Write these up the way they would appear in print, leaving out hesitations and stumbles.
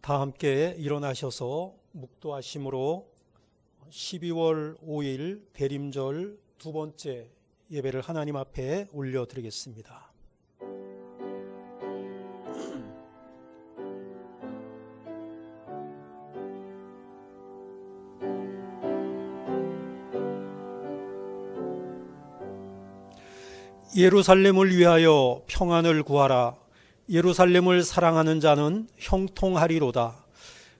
다 함께 일어나셔서 묵도하심으로 12월 5일 대림절 두 번째 예배를 하나님 앞에 올려드리겠습니다. 예루살렘을 위하여 평안을 구하라. 예루살렘을 사랑하는 자는 형통하리로다.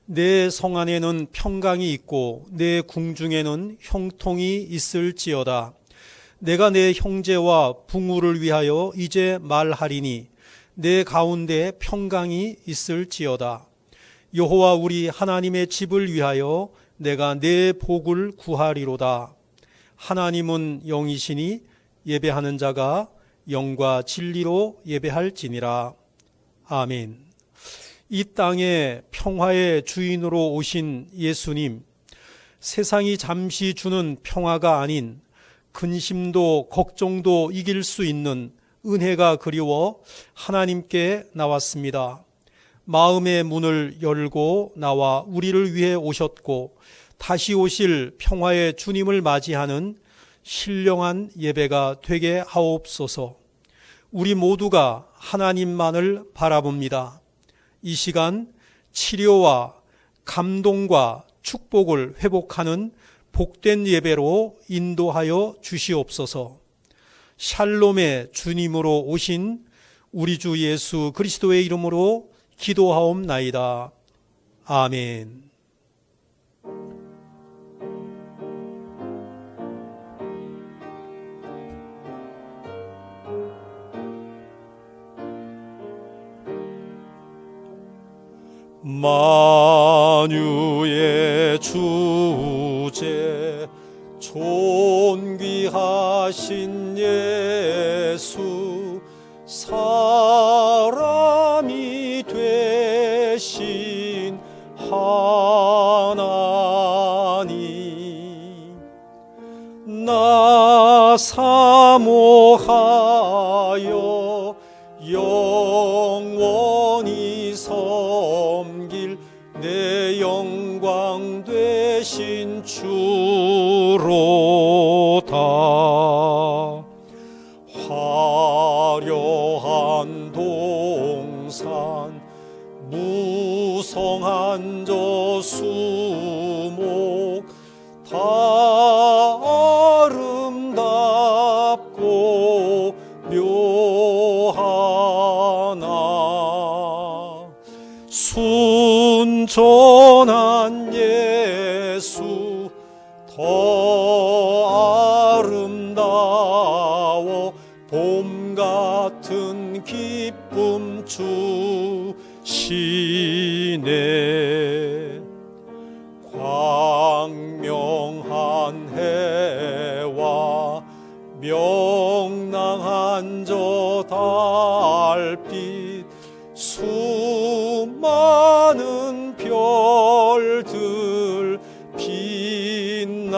내 성 안에는 평강이 있고 내 궁중에는 형통이 있을지어다. 내가 내 형제와 부모를 위하여 이제 말하리니 내 가운데 평강이 있을지어다. 여호와 우리 하나님의 집을 위하여 내가 내 복을 구하리로다. 하나님은 영이시니 예배하는 자가 영과 진리로 예배할지니라. 아멘. 이 땅에 평화의 주인으로 오신 예수님, 세상이 잠시 주는 평화가 아닌 근심도 걱정도 이길 수 있는 은혜가 그리워 하나님께 나왔습니다. 마음의 문을 열고 나와 우리를 위해 오셨고 다시 오실 평화의 주님을 맞이하는 신령한 예배가 되게 하옵소서. 우리 모두가 하나님만을 바라봅니다. 이 시간 치료와 감동과 축복을 회복하는 복된 예배로 인도하여 주시옵소서. 샬롬의 주님으로 오신 우리 주 예수 그리스도의 이름으로 기도하옵나이다. 아멘. 만유의 주제 존귀하신 예수 사람이 되신 하나님 나 사모하여 영원히 섬길 내 영광 되신 주로다. 화려한 동산 무성한 저 수목 다 아름답고 묘하나 순전한 예수 더 아름다워 봄 같은 기쁨 주시네. 광명한 해와 명랑한 저 달빛 수많은 별들 빛나나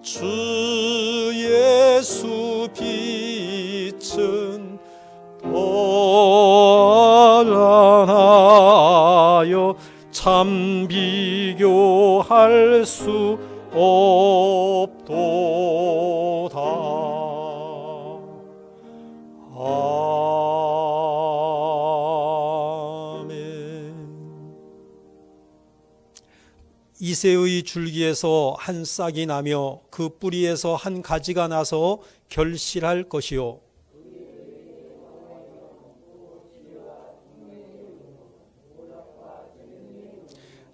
주 예수 빛은 더 아련하여 참 비교할 수 없도다. 이새의 줄기에서 한 싹이 나며 그 뿌리에서 한 가지가 나서 결실할 것이요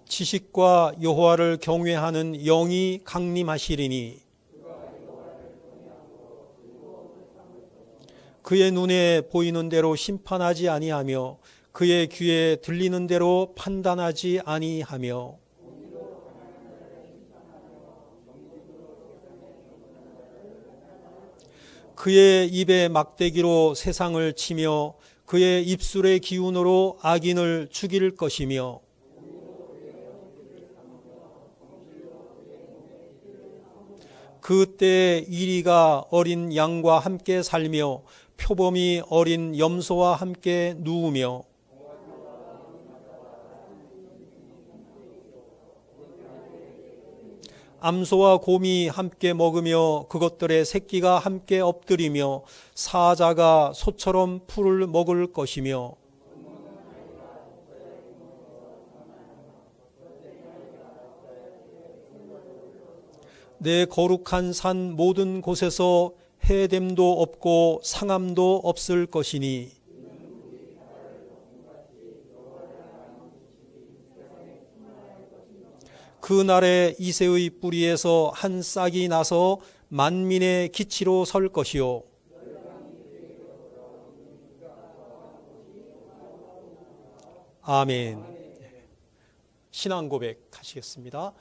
지식과 여호와를 경외하는 영이 강림하시리니 그의 눈에 보이는 대로 심판하지 아니하며 그의 귀에 들리는 대로 판단하지 아니하며 그의 입에 막대기로 세상을 치며 그의 입술의 기운으로 악인을 죽일 것이며 그때 이리가 어린 양과 함께 살며 표범이 어린 염소와 함께 누우며 암소와 곰이 함께 먹으며 그것들의 새끼가 함께 엎드리며 사자가 소처럼 풀을 먹을 것이며 내 거룩한 산 모든 곳에서 해됨도 없고 상함도 없을 것이니 그 날에 이새의 뿌리에서 한 싹이 나서 만민의 기치로 설 것이요 아멘. 신앙 고백하시겠습니다.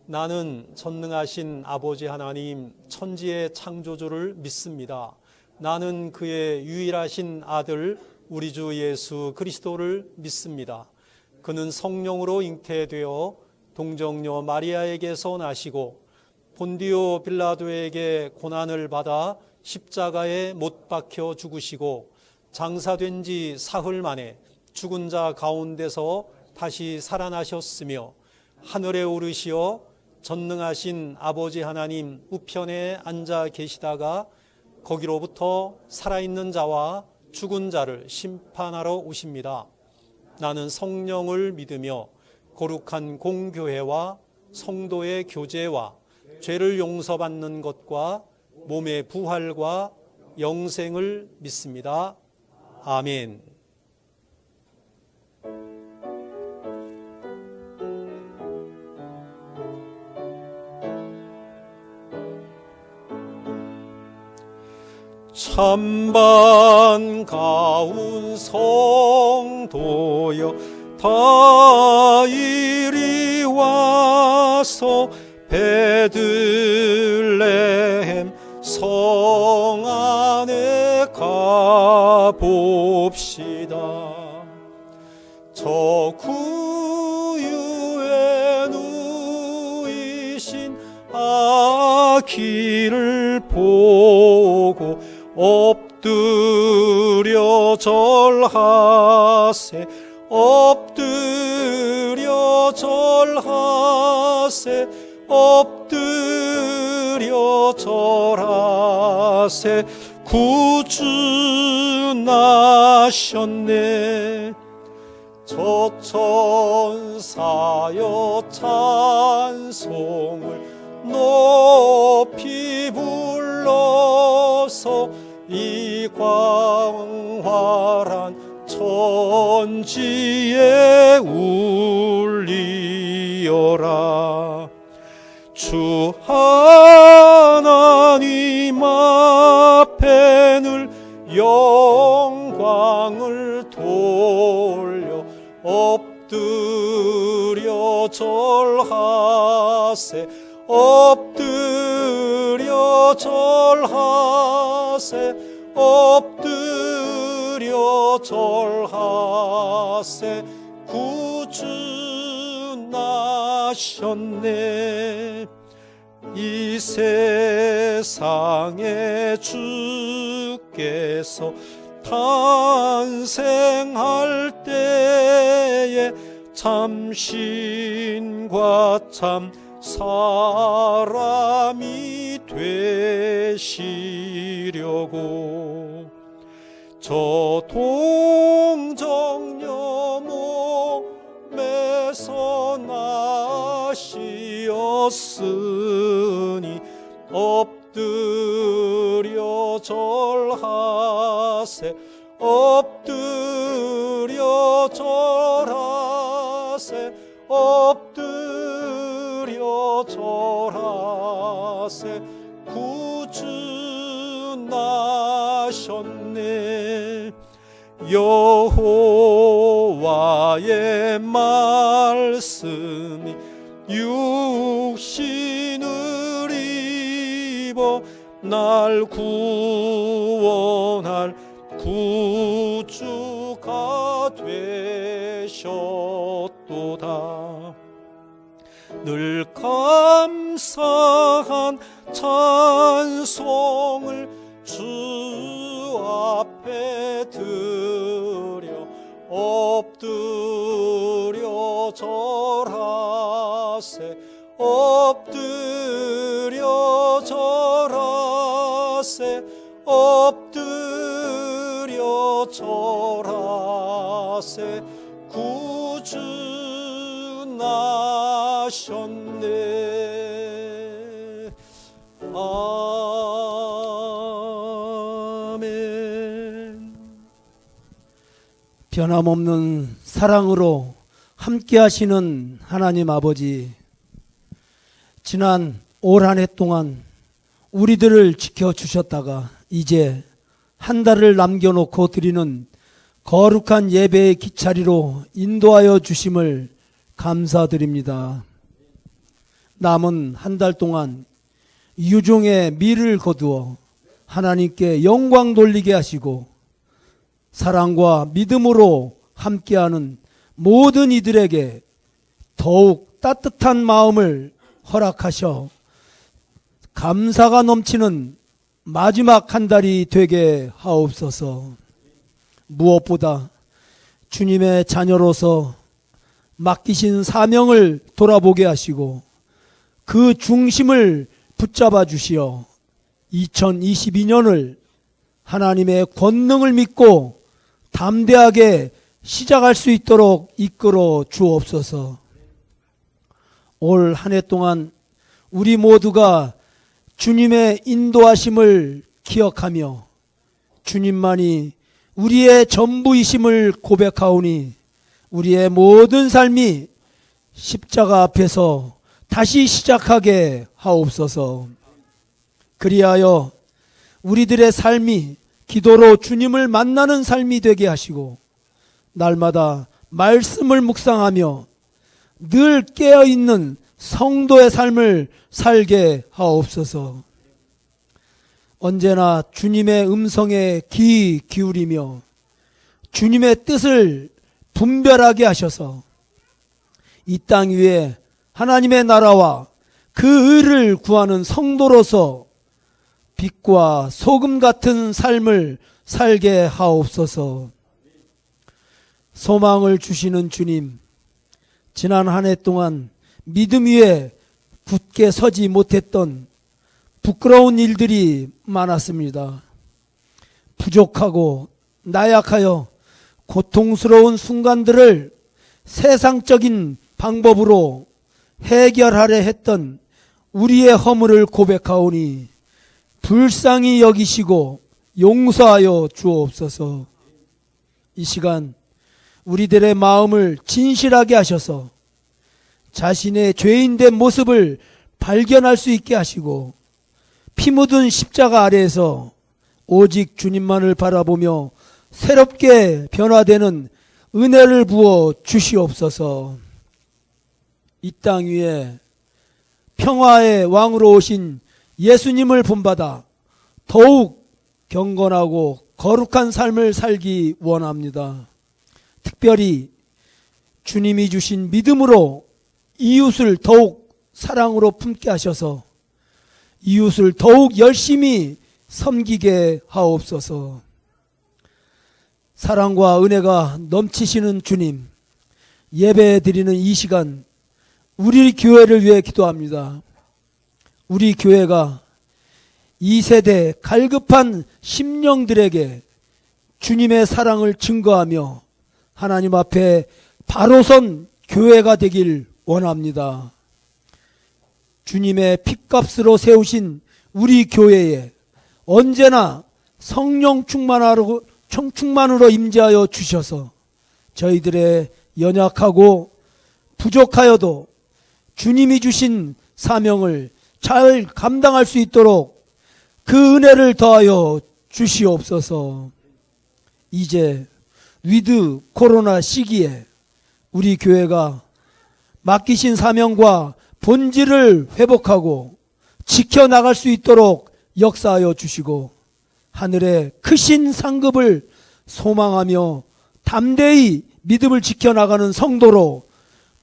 나는 전능하신 아버지 하나님 천지의 창조주를 믿습니다. 나는 그의 유일하신 아들 우리 주 예수 그리스도를 믿습니다. 그는 성령으로 잉태되어 동정녀 마리아에게서 나시고 본디오 빌라도에게 고난을 받아 십자가에 못 박혀 죽으시고 장사된 지 사흘 만에 죽은 자 가운데서 다시 살아나셨으며 하늘에 오르시어 전능하신 아버지 하나님 우편에 앉아 계시다가 거기로부터 살아있는 자와 죽은 자를 심판하러 오십니다. 나는 성령을 믿으며 거룩한 공교회와 성도의 교제와 죄를 용서받는 것과 몸의 부활과 영생을 믿습니다. 아멘. 참 반가운 성도여 다 이리 와서 베들레헴 성 안에 가봅시다. 저 구유에 누이신 아기를 보고 엎드려 절하세 엎드려 절하세 엎드려 절하세 구주 나셨네. 저 천사여 찬송을 높이 불러서 이 광활한 천지에 울리어라. 주 하나님 앞에 늘 영광을 돌려 엎드려 절하세 엎드려 절하세 엎드려 절하세 구주 나셨네. 이 세상에 주께서 탄생할 때에 참 신과 참 사람이 되시려고 저 동정녀 몸에서 나시었으니 엎드려 절하세 엎드려 절하세 엎드려 절하세 구주 나셨네. 여호와의 말씀이 육신을 입어 날 구원할 구주가 되셨도다. 늘 감사한 찬송을 주 앞에 엎드려 절하세 엎드려 절하세 구주 나셨네. 아멘. 변함없는 사랑으로 함께 하시는 하나님 아버지, 지난 올 한 해 동안 우리들을 지켜주셨다가 이제 한 달을 남겨놓고 드리는 거룩한 예배의 기차리로 인도하여 주심을 감사드립니다. 남은 한 달 동안 유종의 미를 거두어 하나님께 영광 돌리게 하시고 사랑과 믿음으로 함께하는 모든 이들에게 더욱 따뜻한 마음을 허락하셔 감사가 넘치는 마지막 한 달이 되게 하옵소서. 무엇보다 주님의 자녀로서 맡기신 사명을 돌아보게 하시고 그 중심을 붙잡아 주시어 2022년을 하나님의 권능을 믿고 담대하게 시작할 수 있도록 이끌어 주옵소서. 올 한 해 동안 우리 모두가 주님의 인도하심을 기억하며 주님만이 우리의 전부이심을 고백하오니 우리의 모든 삶이 십자가 앞에서 다시 시작하게 하옵소서. 그리하여 우리들의 삶이 기도로 주님을 만나는 삶이 되게 하시고 날마다 말씀을 묵상하며 늘 깨어있는 성도의 삶을 살게 하옵소서. 언제나 주님의 음성에 귀 기울이며 주님의 뜻을 분별하게 하셔서 이 땅 위에 하나님의 나라와 그 의를 구하는 성도로서 빛과 소금 같은 삶을 살게 하옵소서. 소망을 주시는 주님, 지난 한 해 동안 믿음 위에 굳게 서지 못했던 부끄러운 일들이 많았습니다. 부족하고 나약하여 고통스러운 순간들을 세상적인 방법으로 해결하려 했던 우리의 허물을 고백하오니 불쌍히 여기시고 용서하여 주옵소서. 이 시간 우리들의 마음을 진실하게 하셔서 자신의 죄인된 모습을 발견할 수 있게 하시고 피 묻은 십자가 아래에서 오직 주님만을 바라보며 새롭게 변화되는 은혜를 부어 주시옵소서. 이 땅 위에 평화의 왕으로 오신 예수님을 본받아 더욱 경건하고 거룩한 삶을 살기 원합니다. 특별히 주님이 주신 믿음으로 이웃을 더욱 사랑으로 품게 하셔서 이웃을 더욱 열심히 섬기게 하옵소서. 사랑과 은혜가 넘치시는 주님, 예배 드리는 이 시간 우리 교회를 위해 기도합니다. 우리 교회가 이 세대 갈급한 심령들에게 주님의 사랑을 증거하며 하나님 앞에 바로 선 교회가 되길 원합니다. 주님의 핏값으로 세우신 우리 교회에 언제나 성령 충만으로 임재하여 주셔서 저희들의 연약하고 부족하여도 주님이 주신 사명을 잘 감당할 수 있도록 그 은혜를 더하여 주시옵소서. 이제 위드 코로나 시기에 우리 교회가 맡기신 사명과 본질을 회복하고 지켜나갈 수 있도록 역사하여 주시고 하늘의 크신 상급을 소망하며 담대히 믿음을 지켜나가는 성도로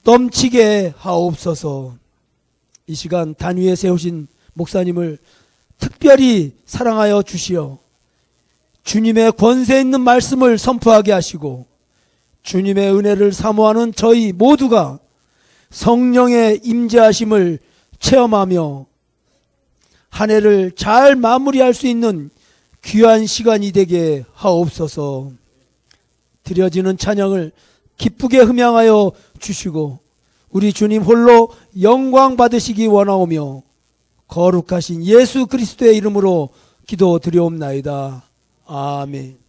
넘치게 하옵소서. 이 시간 단위에 세우신 목사님을 특별히 사랑하여 주시어 주님의 권세 있는 말씀을 선포하게 하시고 주님의 은혜를 사모하는 저희 모두가 성령의 임재하심을 체험하며 한 해를 잘 마무리할 수 있는 귀한 시간이 되게 하옵소서. 드려지는 찬양을 기쁘게 흠양하여 주시고 우리 주님 홀로 영광 받으시기 원하오며 거룩하신 예수 그리스도의 이름으로 기도드리옵나이다. 아멘.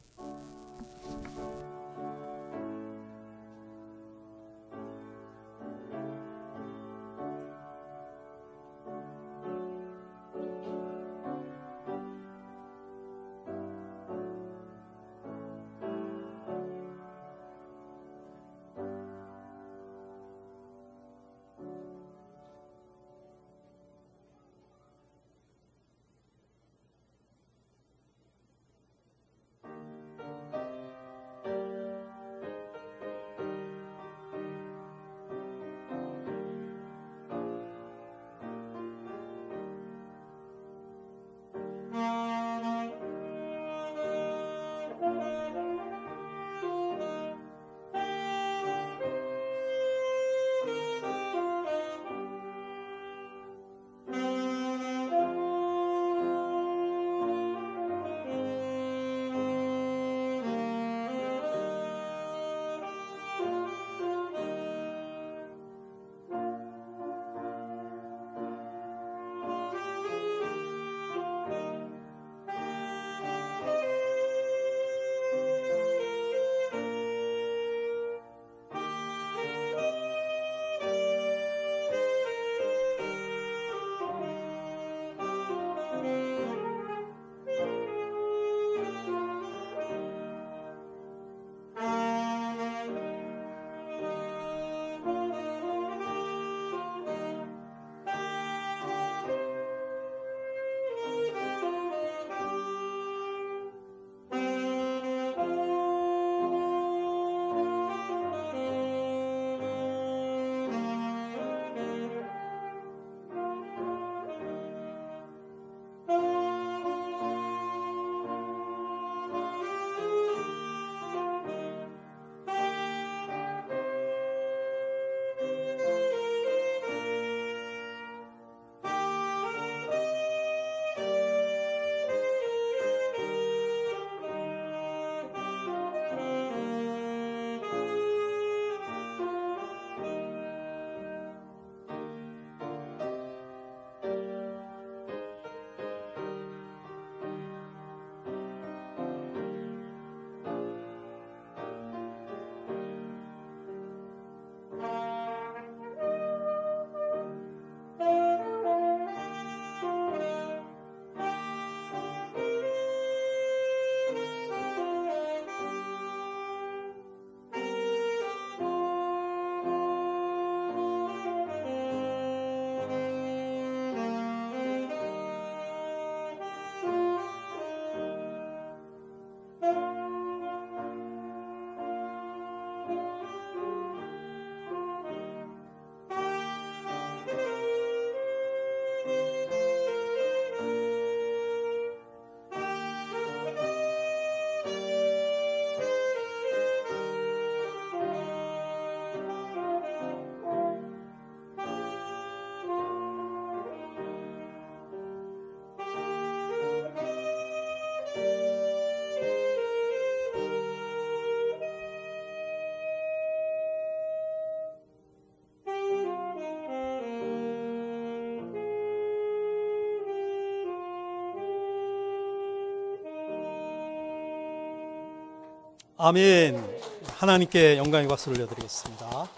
아멘. 하나님께 영광의 박수를 올려드리겠습니다.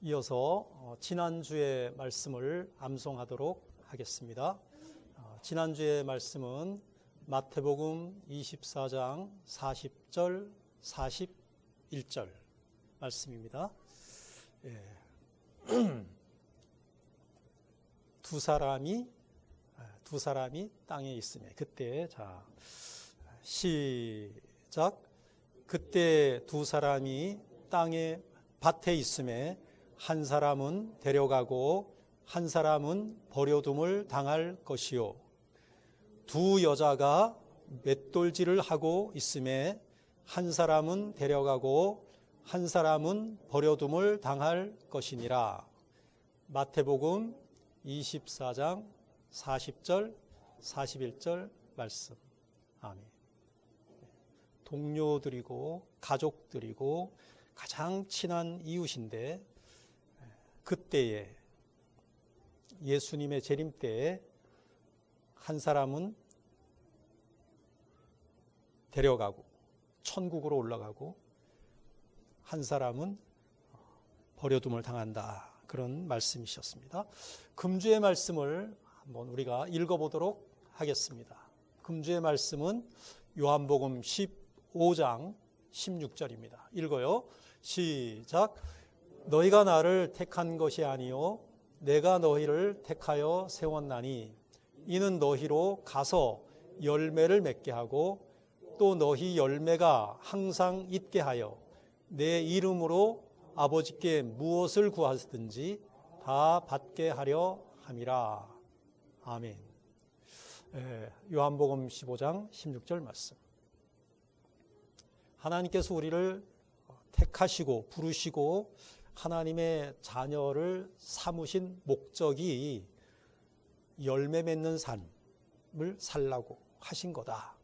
이어서 지난주의 말씀을 암송하도록 하겠습니다. 지난주의 말씀은 마태복음 24장 40절 41절 말씀입니다. 두 사람이 땅에 있으며, 그때, 자, 시작. 그때 두 사람이 밭에 있으며 한 사람은 데려가고 한 사람은 버려둠을 당할 것이요, 두 여자가 맷돌질을 하고 있음에 한 사람은 데려가고 한 사람은 버려둠을 당할 것이니라. 마태복음 24장 40절 41절 말씀. 아멘. 동료들이고 가족들이고 가장 친한 이웃인데 그때에 예수님의 재림 때에 한 사람은 데려가고 천국으로 올라가고 한 사람은 버려둠을 당한다. 그런 말씀이셨습니다. 금주의 말씀을 한번 우리가 읽어보도록 하겠습니다. 금주의 말씀은 요한복음 15장 16절입니다. 읽어요. 시작. 너희가 나를 택한 것이 아니요 내가 너희를 택하여 세웠나니 이는 너희로 가서 열매를 맺게 하고 또 너희 열매가 항상 있게 하여 내 이름으로 아버지께 무엇을 구하든지 다 받게 하려 함이라. 아멘. 요한복음 15장 16절 말씀. 하나님께서 우리를 택하시고 부르시고 하나님의 자녀를 삼으신 목적이 열매 맺는 삶을 살라고 하신 거다.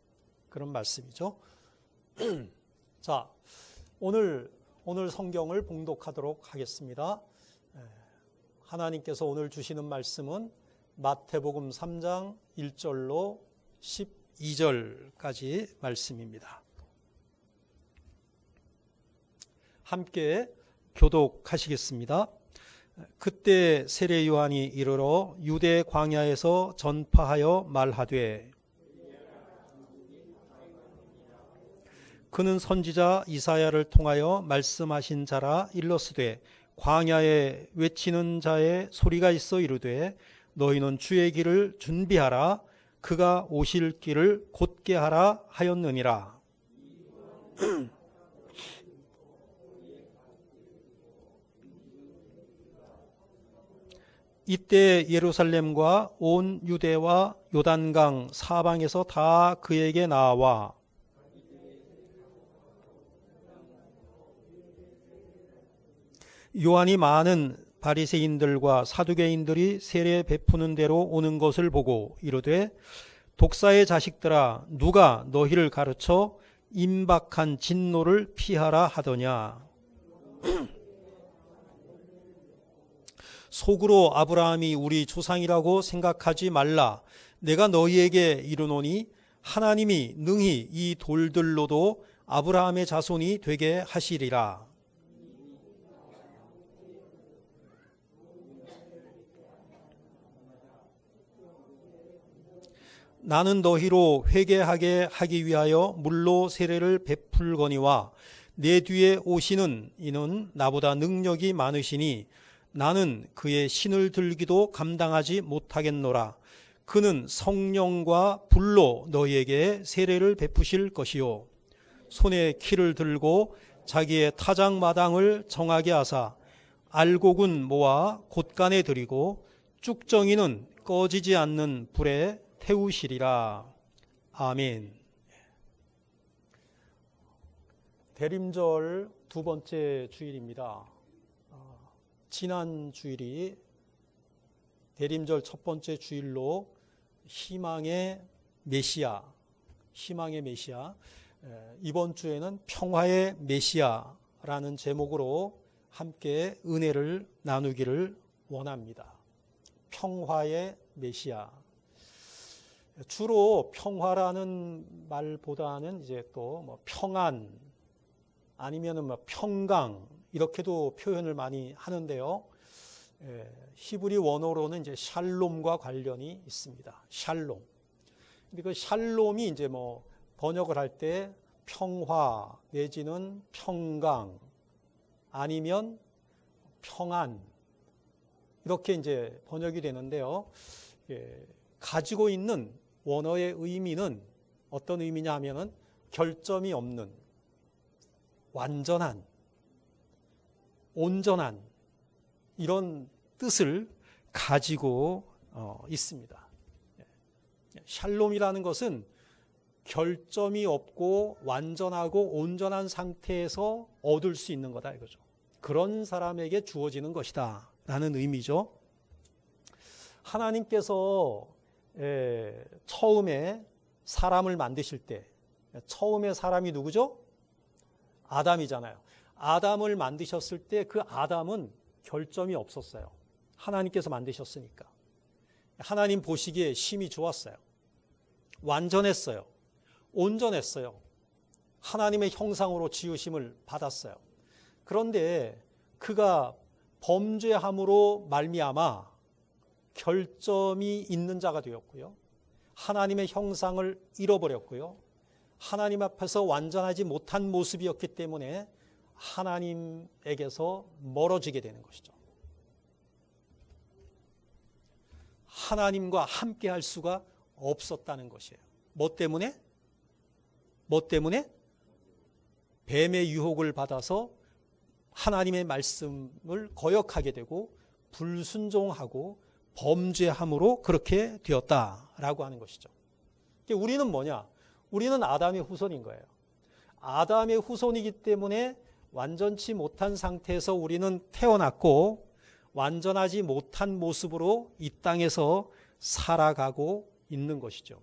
그런 말씀이죠. 자, 오늘 성경을 봉독하도록 하겠습니다. 하나님께서 오늘 주시는 말씀은 마태복음 3장 1절로 12절까지 말씀입니다. 함께 교독하시겠습니다. 그때 세례 요한이 이르러 유대 광야에서 전파하여 말하되 그는 선지자 이사야를 통하여 말씀하신 자라 일렀으되 광야에 외치는 자의 소리가 있어 이르되 너희는 주의 길을 준비하라 그가 오실 길을 곧게 하라 하였느니라. 이때 예루살렘과 온 유대와 요단강 사방에서 다 그에게 나와 요한이 많은 바리새인들과 사두개인들이 세례 베푸는 대로 오는 것을 보고 이르되 독사의 자식들아 누가 너희를 가르쳐 임박한 진노를 피하라 하더냐. 속으로 아브라함이 우리 조상이라고 생각하지 말라. 내가 너희에게 이르노니 하나님이 능히 이 돌들로도 아브라함의 자손이 되게 하시리라. 나는 너희로 회개하게 하기 위하여 물로 세례를 베풀거니와 내 뒤에 오시는 이는 나보다 능력이 많으시니 나는 그의 신을 들기도 감당하지 못하겠노라. 그는 성령과 불로 너희에게 세례를 베푸실 것이요 손에 키를 들고 자기의 타작마당을 정하게 하사 알곡은 모아 곳간에 들이고 쭉정이는 꺼지지 않는 불에 태우시리라. 아멘. 대림절 두 번째 주일입니다. 지난 주일이 대림절 첫 번째 주일로 희망의 메시아, 이번 주에는 평화의 메시아라는 제목으로 함께 은혜를 나누기를 원합니다. 평화의 메시아. 주로 평화라는 말보다는 이제 또 뭐 평안 아니면은 뭐 평강 이렇게도 표현을 많이 하는데요. 히브리 원어로는 이제 샬롬과 관련이 있습니다. 샬롬. 근데 그 샬롬이 이제 뭐 번역을 할 때 평화 내지는 평강 아니면 평안 이렇게 이제 번역이 되는데요. 가지고 있는 원어의 의미는 어떤 의미냐 하면은 결점이 없는, 완전한, 온전한 이런 뜻을 가지고 있습니다. 샬롬이라는 것은 결점이 없고 완전하고 온전한 상태에서 얻을 수 있는 거다 이거죠. 그런 사람에게 주어지는 것이다 라는 의미죠. 하나님께서 처음에 사람을 만드실 때 처음에 사람이 누구죠? 아담이잖아요. 아담을 만드셨을 때 그 아담은 결점이 없었어요. 하나님께서 만드셨으니까. 하나님 보시기에 심히 좋았어요. 완전했어요. 온전했어요. 하나님의 형상으로 지으심을 받았어요. 그런데 그가 범죄함으로 말미암아 결점이 있는 자가 되었고요. 하나님의 형상을 잃어버렸고요. 하나님 앞에서 완전하지 못한 모습이었기 때문에 하나님에게서 멀어지게 되는 것이죠. 하나님과 함께 할 수가 없었다는 것이에요. 뭐 때문에? 뭐 때문에? 뱀의 유혹을 받아서 하나님의 말씀을 거역하게 되고 불순종하고 범죄함으로 그렇게 되었다라고 하는 것이죠. 우리는 뭐냐? 우리는 아담의 후손인 거예요. 아담의 후손이기 때문에 완전치 못한 상태에서 우리는 태어났고 완전하지 못한 모습으로 이 땅에서 살아가고 있는 것이죠.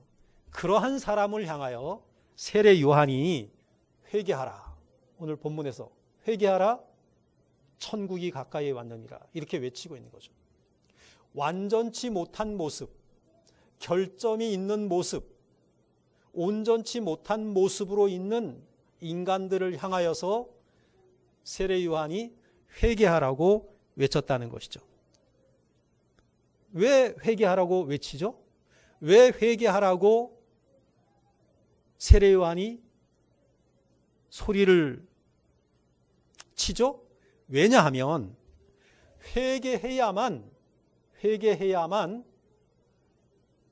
그러한 사람을 향하여 세례 요한이 회개하라. 오늘 본문에서 회개하라. 천국이 가까이 왔느니라. 이렇게 외치고 있는 거죠. 완전치 못한 모습, 결점이 있는 모습, 온전치 못한 모습으로 있는 인간들을 향하여서 세례 요한이 회개하라고 외쳤다는 것이죠. 왜 회개하라고 외치죠? 왜 회개하라고 세례 요한이 소리를 치죠? 왜냐하면 회개해야만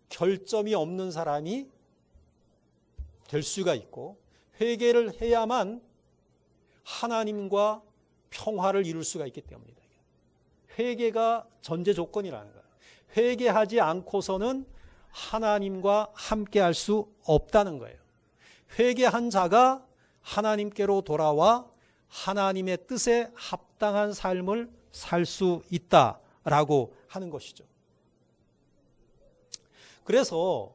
결점이 없는 사람이 될 수가 있고 회개를 해야만 하나님과 평화를 이룰 수가 있기 때문이다. 회개가 전제 조건이라는 거예요. 회개하지 않고서는 하나님과 함께 할 수 없다는 거예요. 회개한 자가 하나님께로 돌아와 하나님의 뜻에 합당한 삶을 살 수 있다라고 하는 것이죠. 그래서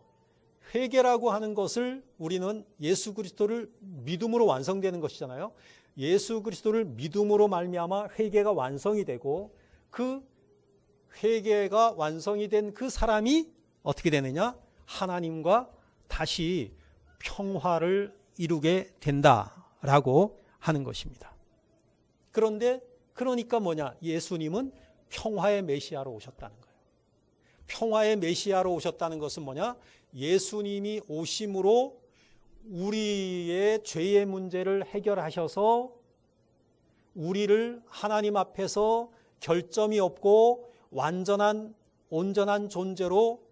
회개라고 하는 것을 우리는 예수 그리스도를 믿음으로 완성되는 것이잖아요. 예수 그리스도를 믿음으로 말미암아 회개가 완성이 되고 그 회개가 완성이 된 그 사람이 어떻게 되느냐? 하나님과 다시 평화를 이루게 된다라고 하는 것입니다. 그러니까 뭐냐? 예수님은 평화의 메시아로 오셨다는 거예요. 평화의 메시아로 오셨다는 것은 뭐냐? 예수님이 오심으로 우리의 죄의 문제를 해결하셔서 우리를 하나님 앞에서 결점이 없고 온전한 존재로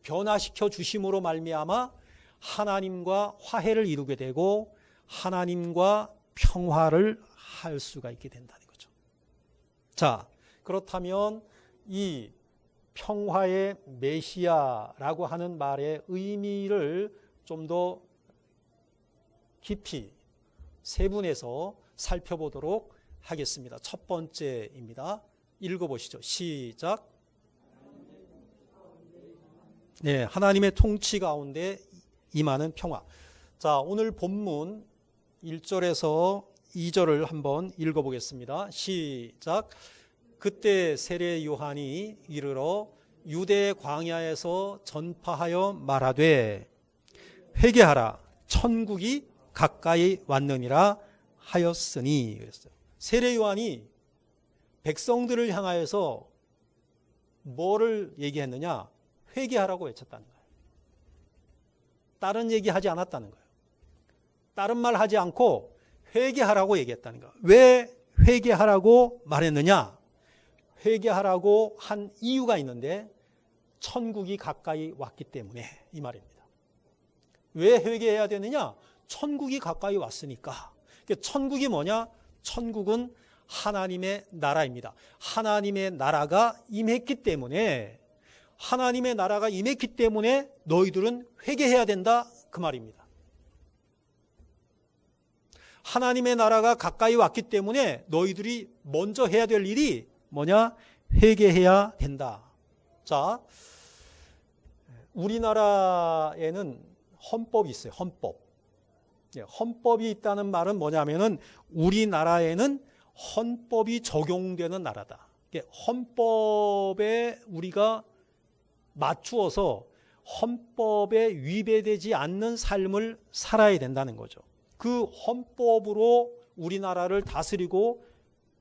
변화시켜 주심으로 말미암아 하나님과 화해를 이루게 되고 하나님과 평화를 할 수가 있게 된다는 거죠. 자, 그렇다면 이 평화의 메시아라고 하는 말의 의미를 좀 더 깊이 세분해서 살펴보도록 하겠습니다. 첫 번째입니다. 읽어보시죠. 시작. 네, 하나님의 통치 가운데 임하는 평화. 자, 오늘 본문 1절에서 2절을 한번 읽어보겠습니다. 시작. 그때 세례 요한이 이르러 유대 광야에서 전파하여 말하되 회개하라 천국이 가까이 왔느니라 하였으니 그랬어요. 세례 요한이 백성들을 향하여서 뭐를 얘기했느냐? 회개하라고 외쳤다는 거예요. 다른 얘기하지 않았다는 거예요. 다른 말 하지 않고 회개하라고 얘기했다는 거예요. 왜 회개하라고 말했느냐? 회개하라고 한 이유가 있는데 천국이 가까이 왔기 때문에 이 말입니다. 왜 회개해야 되느냐? 천국이 가까이 왔으니까. 천국이 뭐냐? 천국은 하나님의 나라입니다. 하나님의 나라가 임했기 때문에 너희들은 회개해야 된다 그 말입니다. 하나님의 나라가 가까이 왔기 때문에 너희들이 먼저 해야 될 일이 뭐냐? 회개해야 된다. 자, 우리나라에는 헌법이 있어요. 헌법. 헌법이 있다는 말은 뭐냐면은 우리나라에는 헌법이 적용되는 나라다. 헌법에 우리가 맞추어서 헌법에 위배되지 않는 삶을 살아야 된다는 거죠. 그 헌법으로 우리나라를 다스리고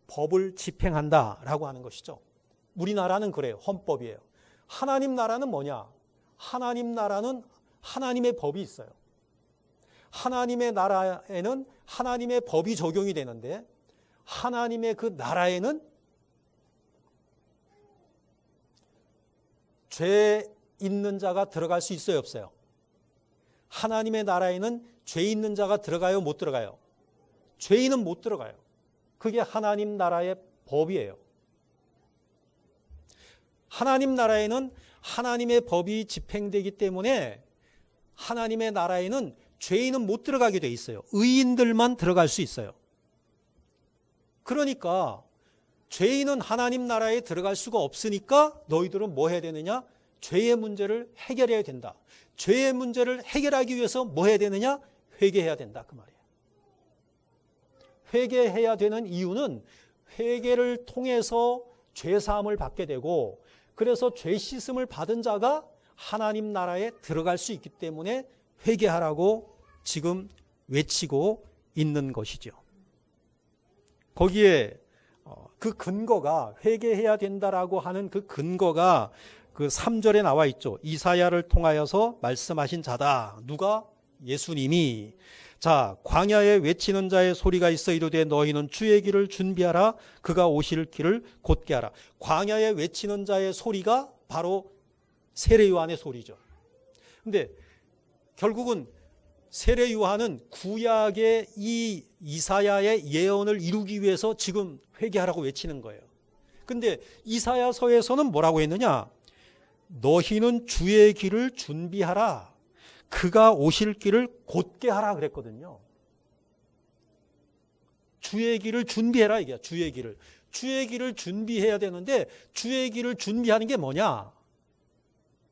법을 집행한다라고 하는 것이죠. 우리나라는 그래요. 헌법이에요. 하나님 나라는 뭐냐? 하나님 나라는 하나님의 법이 있어요. 하나님의 나라에는 하나님의 법이 적용이 되는데 하나님의 그 나라에는 죄 있는 자가 들어갈 수 있어요, 없어요? 하나님의 나라에는 죄 있는 자가 들어가요, 못 들어가요? 죄인은 못 들어가요. 그게 하나님 나라의 법이에요. 하나님 나라에는 하나님의 법이 집행되기 때문에 하나님의 나라에는 죄인은 못 들어가게 돼 있어요. 의인들만 들어갈 수 있어요. 그러니까 죄인은 하나님 나라에 들어갈 수가 없으니까 너희들은 뭐 해야 되느냐? 죄의 문제를 해결해야 된다. 죄의 문제를 해결하기 위해서 뭐 해야 되느냐? 회개해야 된다. 그 말이에요. 회개해야 되는 이유는 회개를 통해서 죄사함을 받게 되고 그래서 죄 씻음을 받은 자가 하나님 나라에 들어갈 수 있기 때문에 회개하라고 지금 외치고 있는 것이죠. 거기에 그 근거가 회개해야 된다라고 하는 그 근거가 그 3절에 나와 있죠. 이사야를 통하여서 말씀하신 자다. 누가? 예수님이. 자, 광야에 외치는 자의 소리가 있어 이르되 너희는 주의 길을 준비하라. 그가 오실 길을 곧게 하라. 광야에 외치는 자의 소리가 바로 세례 요한의 소리죠. 근데 결국은 세례 요한은 구약의 이 이사야의 예언을 이루기 위해서 지금 회개하라고 외치는 거예요. 근데 이사야서에서는 뭐라고 했느냐? 너희는 주의 길을 준비하라. 그가 오실 길을 곧게 하라 그랬거든요. 주의 길을 준비해라 이게 주의 길을. 주의 길을 준비해야 되는데 주의 길을 준비하는 게 뭐냐?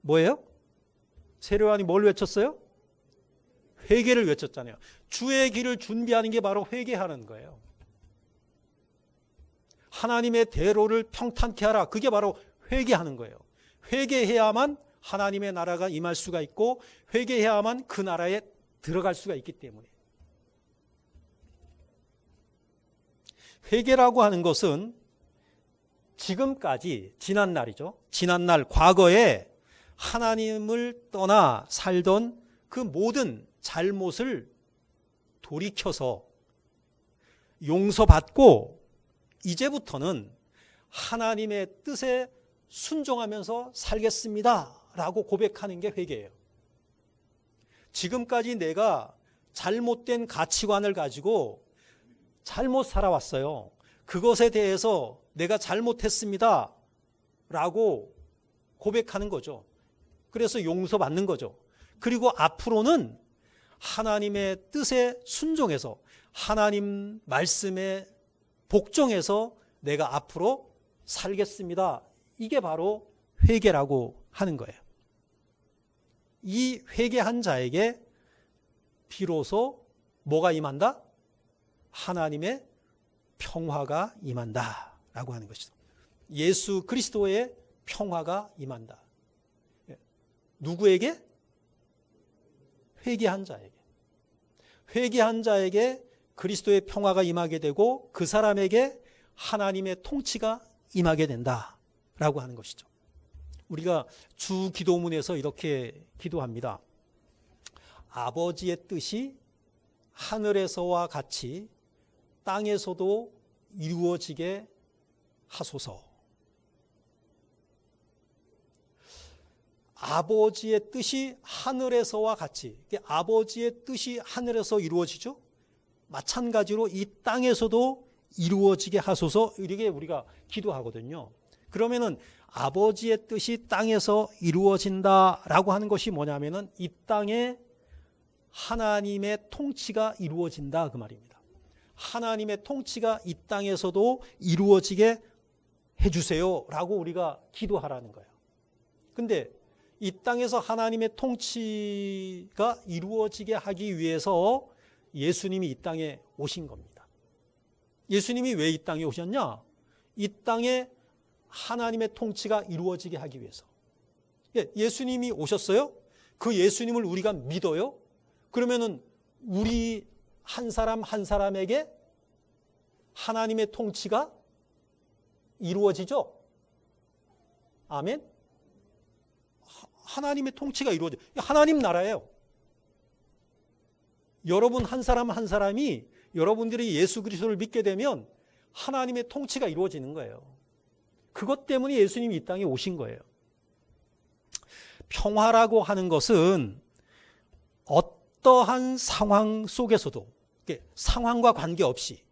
뭐예요? 세례 요한이 뭘 외쳤어요? 회개를 외쳤잖아요. 주의 길을 준비하는 게 바로 회개하는 거예요. 하나님의 대로를 평탄케 하라. 그게 바로 회개하는 거예요. 회개해야만 하나님의 나라가 임할 수가 있고 회개해야만 그 나라에 들어갈 수가 있기 때문에. 회개라고 하는 것은 지금까지 지난날이죠. 지난날 과거에 하나님을 떠나 살던 그 모든 잘못을 돌이켜서 용서받고 이제부터는 하나님의 뜻에 순종하면서 살겠습니다 라고 고백하는 게 회개예요. 지금까지 내가 잘못된 가치관을 가지고 잘못 살아왔어요. 그것에 대해서 내가 잘못했습니다 라고 고백하는 거죠. 그래서 용서받는 거죠. 그리고 앞으로는 하나님의 뜻에 순종해서 하나님 말씀에 복종해서 내가 앞으로 살겠습니다. 이게 바로 회개라고 하는 거예요. 이 회개한 자에게 비로소 뭐가 임한다? 하나님의 평화가 임한다 라고 하는 것이죠. 예수 그리스도의 평화가 임한다. 누구에게? 회개한 자에게. 회개한 자에게 그리스도의 평화가 임하게 되고 그 사람에게 하나님의 통치가 임하게 된다라고 하는 것이죠. 우리가 주 기도문에서 이렇게 기도합니다. 아버지의 뜻이 하늘에서와 같이 땅에서도 이루어지게 하소서. 아버지의 뜻이 하늘에서와 같이, 아버지의 뜻이 하늘에서 이루어지죠. 마찬가지로 이 땅에서도 이루어지게 하소서, 이렇게 우리가 기도하거든요. 그러면은 아버지의 뜻이 땅에서 이루어진다라고 하는 것이 뭐냐면은 이 땅에 하나님의 통치가 이루어진다 그 말입니다. 하나님의 통치가 이 땅에서도 이루어지게 해주세요 라고 우리가 기도하라는 거예요. 근데 이 땅에서 하나님의 통치가 이루어지게 하기 위해서 예수님이 이 땅에 오신 겁니다. 예수님이 왜 이 땅에 오셨냐? 이 땅에 하나님의 통치가 이루어지게 하기 위해서. 예수님이 오셨어요? 그 예수님을 우리가 믿어요? 그러면은 우리 한 사람 한 사람에게 하나님의 통치가 이루어지죠? 아멘? 하나님의 통치가 이루어져. 하나님 나라예요. 여러분 한 사람 한 사람이 여러분들이 예수 그리스도를 믿게 되면 하나님의 통치가 이루어지는 거예요. 그것 때문에 예수님이 이 땅에 오신 거예요. 평화라고 하는 것은 어떠한 상황 속에서도 상황과 관계없이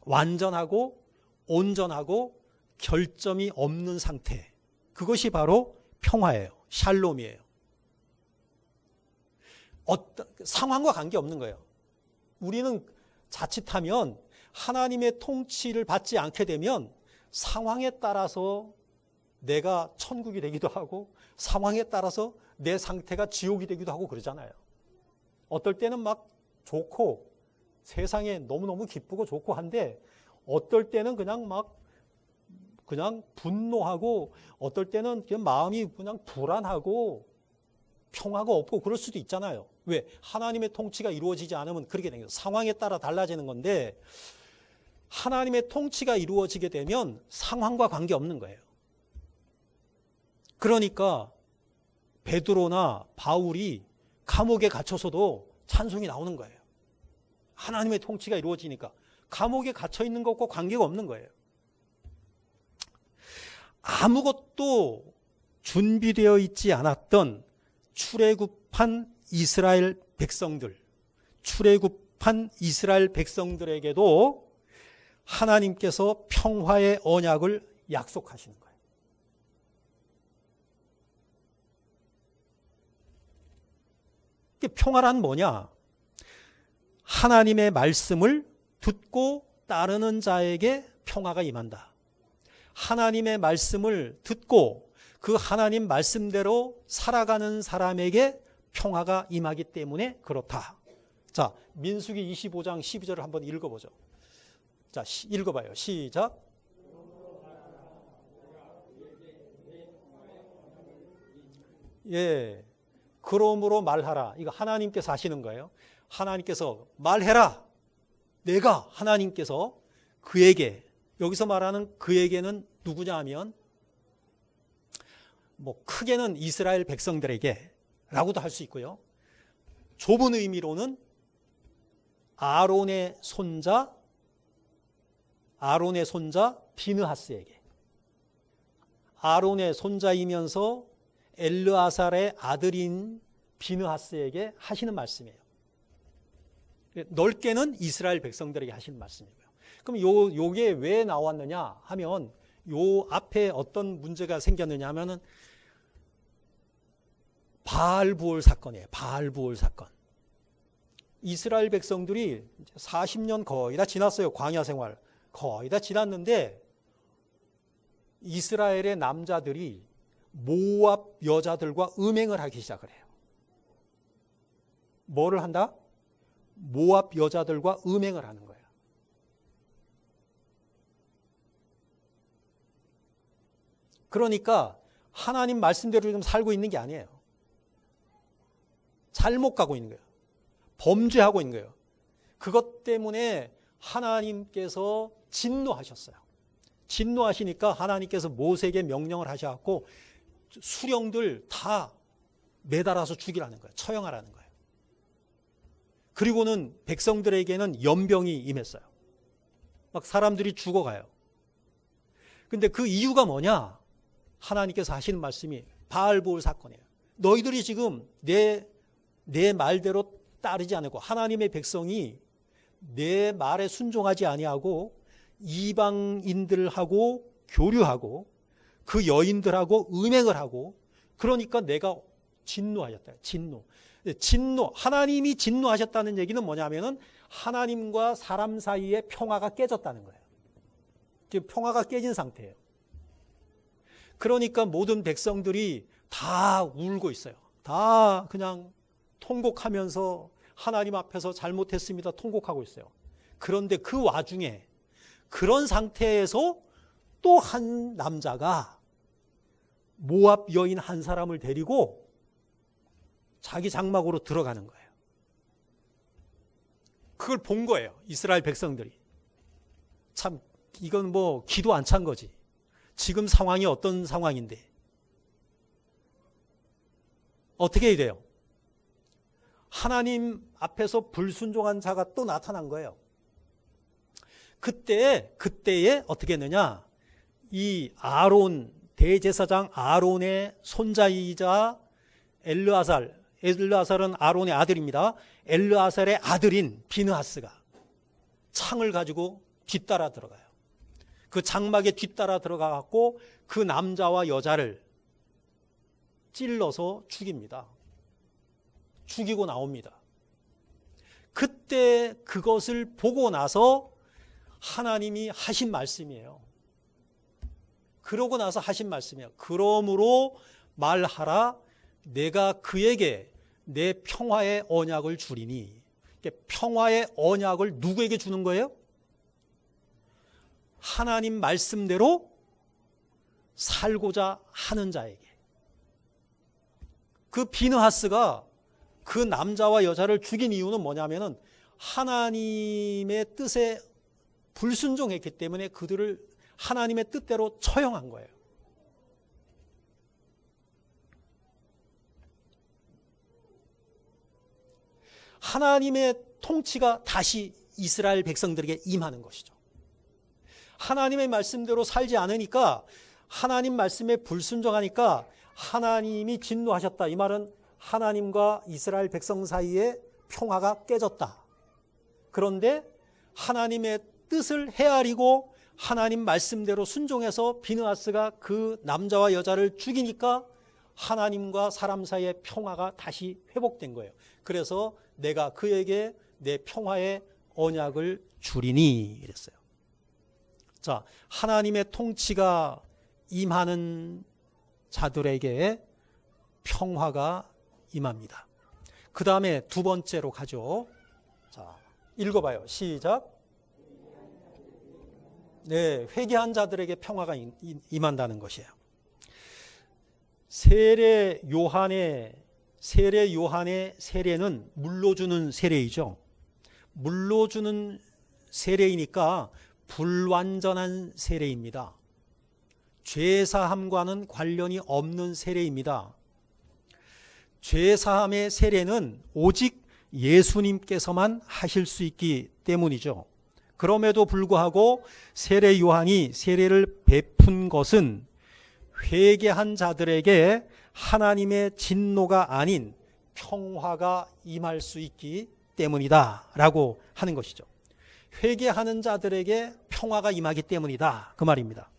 완전하고 온전하고 결점이 없는 상태, 그것이 바로 평화예요. 샬롬이에요. 상황과 관계없는 거예요. 우리는 자칫하면 하나님의 통치를 받지 않게 되면 상황에 따라서 내가 천국이 되기도 하고 상황에 따라서 내 상태가 지옥이 되기도 하고 그러잖아요. 어떨 때는 막 좋고 세상에 너무너무 기쁘고 좋고 한데 어떨 때는 그냥 분노하고 어떨 때는 그냥 마음이 그냥 불안하고 평화가 없고 그럴 수도 있잖아요. 왜? 하나님의 통치가 이루어지지 않으면 그렇게 되는 거예요. 상황에 따라 달라지는 건데 하나님의 통치가 이루어지게 되면 상황과 관계없는 거예요. 그러니까 베드로나 바울이 감옥에 갇혀서도 찬송이 나오는 거예요. 하나님의 통치가 이루어지니까 감옥에 갇혀 있는 것과 관계가 없는 거예요. 아무것도 준비되어 있지 않았던 출애굽한 이스라엘 백성들, 출애굽한 이스라엘 백성들에게도 하나님께서 평화의 언약을 약속하시는 거예요. 평화란 뭐냐? 하나님의 말씀을 듣고 따르는 자에게 평화가 임한다. 하나님의 말씀을 듣고 그 하나님 말씀대로 살아가는 사람에게 평화가 임하기 때문에 그렇다. 자, 민수기 25장 12절을 한번 읽어보죠. 자, 읽어봐요. 시작. 예. 그러므로 말하라. 이거 하나님께서 하시는 거예요. 하나님께서 말해라. 내가 하나님께서 그에게, 여기서 말하는 그에게는 누구냐 하면 크게는 이스라엘 백성들에게 라고도 할 수 있고요. 좁은 의미로는 아론의 손자 비느하스에게, 아론의 손자이면서 엘르아살의 아들인 비느하스에게 하시는 말씀이에요. 넓게는 이스라엘 백성들에게 하시는 말씀이고요. 그럼 요게 왜 나왔느냐 하면 요 앞에 어떤 문제가 생겼느냐 하면은 바알부올 사건이에요. 바알부올 사건. 이스라엘 백성들이 40년 거의 다 지났어요. 광야 생활 거의 다 지났는데 이스라엘의 남자들이 모압 여자들과 음행을 하기 시작을 해요. 뭐를 한다? 모압 여자들과 음행을 하는 거예요. 그러니까 하나님 말씀대로 지금 살고 있는 게 아니에요. 잘못 가고 있는 거예요. 범죄하고 있는 거예요. 그것 때문에 하나님께서 진노하셨어요. 진노하시니까 하나님께서 모세에게 명령을 하셔갖고 수령들 다 매달아서 죽이라는 거예요. 처형하라는 거예요. 그리고는 백성들에게는 연병이 임했어요. 막 사람들이 죽어가요. 근데 그 이유가 뭐냐? 하나님께서 하시는 말씀이 바알부올 사건이에요. 너희들이 지금 내 말대로 따르지 않고 하나님의 백성이 내 말에 순종하지 아니하고 이방인들하고 교류하고 그 여인들하고 음행을 하고 그러니까 내가 진노하셨다. 진노. 하나님이 진노하셨다는 얘기는 뭐냐면은 하나님과 사람 사이에 평화가 깨졌다는 거예요. 지금 평화가 깨진 상태예요. 그러니까 모든 백성들이 다 울고 있어요. 다 그냥 통곡하면서 하나님 앞에서 잘못했습니다 통곡하고 있어요. 그런데 그 와중에 그런 상태에서 또 한 남자가 모압 여인 한 사람을 데리고 자기 장막으로 들어가는 거예요. 그걸 본 거예요. 이스라엘 백성들이. 참 이건 뭐 기도 안 찬 거지. 지금 상황이 어떤 상황인데 어떻게 해야 돼요? 하나님 앞에서 불순종한 자가 또 나타난 거예요. 그때에 어떻게 했느냐? 이 아론, 대제사장 아론의 손자이자 엘르아살은 아론의 아들입니다. 엘르아살의 아들인 비느하스가 창을 가지고 뒤따라 들어가요. 그 장막에 뒤따라 들어가갖고 그 남자와 여자를 찔러서 죽입니다. 죽이고 나옵니다. 그때 그것을 보고 나서 하나님이 하신 말씀이에요. 그러고 나서 하신 말씀이에요. 그러므로 말하라 내가 그에게 내 평화의 언약을 주리니. 평화의 언약을 누구에게 주는 거예요? 하나님 말씀대로 살고자 하는 자에게. 그 비느하스가 그 남자와 여자를 죽인 이유는 뭐냐면은 하나님의 뜻에 불순종했기 때문에 그들을 하나님의 뜻대로 처형한 거예요. 하나님의 통치가 다시 이스라엘 백성들에게 임하는 것이죠. 하나님의 말씀대로 살지 않으니까 하나님 말씀에 불순종하니까 하나님이 진노하셨다. 이 말은 하나님과 이스라엘 백성 사이에 평화가 깨졌다. 그런데 하나님의 뜻을 헤아리고 하나님 말씀대로 순종해서 비느하스가 그 남자와 여자를 죽이니까 하나님과 사람 사이의 평화가 다시 회복된 거예요. 그래서 내가 그에게 내 평화의 언약을 주리니 이랬어요. 자, 하나님의 통치가 임하는 자들에게 평화가 임합니다. 그 다음에 두 번째로 가죠. 자, 읽어봐요. 시작. 네, 회개한 자들에게 평화가 임한다는 것이에요. 세례 요한의 세례는 물로 주는 세례이죠. 물로 주는 세례이니까 불완전한 세례입니다. 죄사함과는 관련이 없는 세례입니다. 죄사함의 세례는 오직 예수님께서만 하실 수 있기 때문이죠. 그럼에도 불구하고 세례 요한이 세례를 베푼 것은 회개한 자들에게 하나님의 진노가 아닌 평화가 임할 수 있기 때문이다 라고 하는 것이죠. 회개하는 자들에게 평화가 임하기 때문이다 그 말입니다.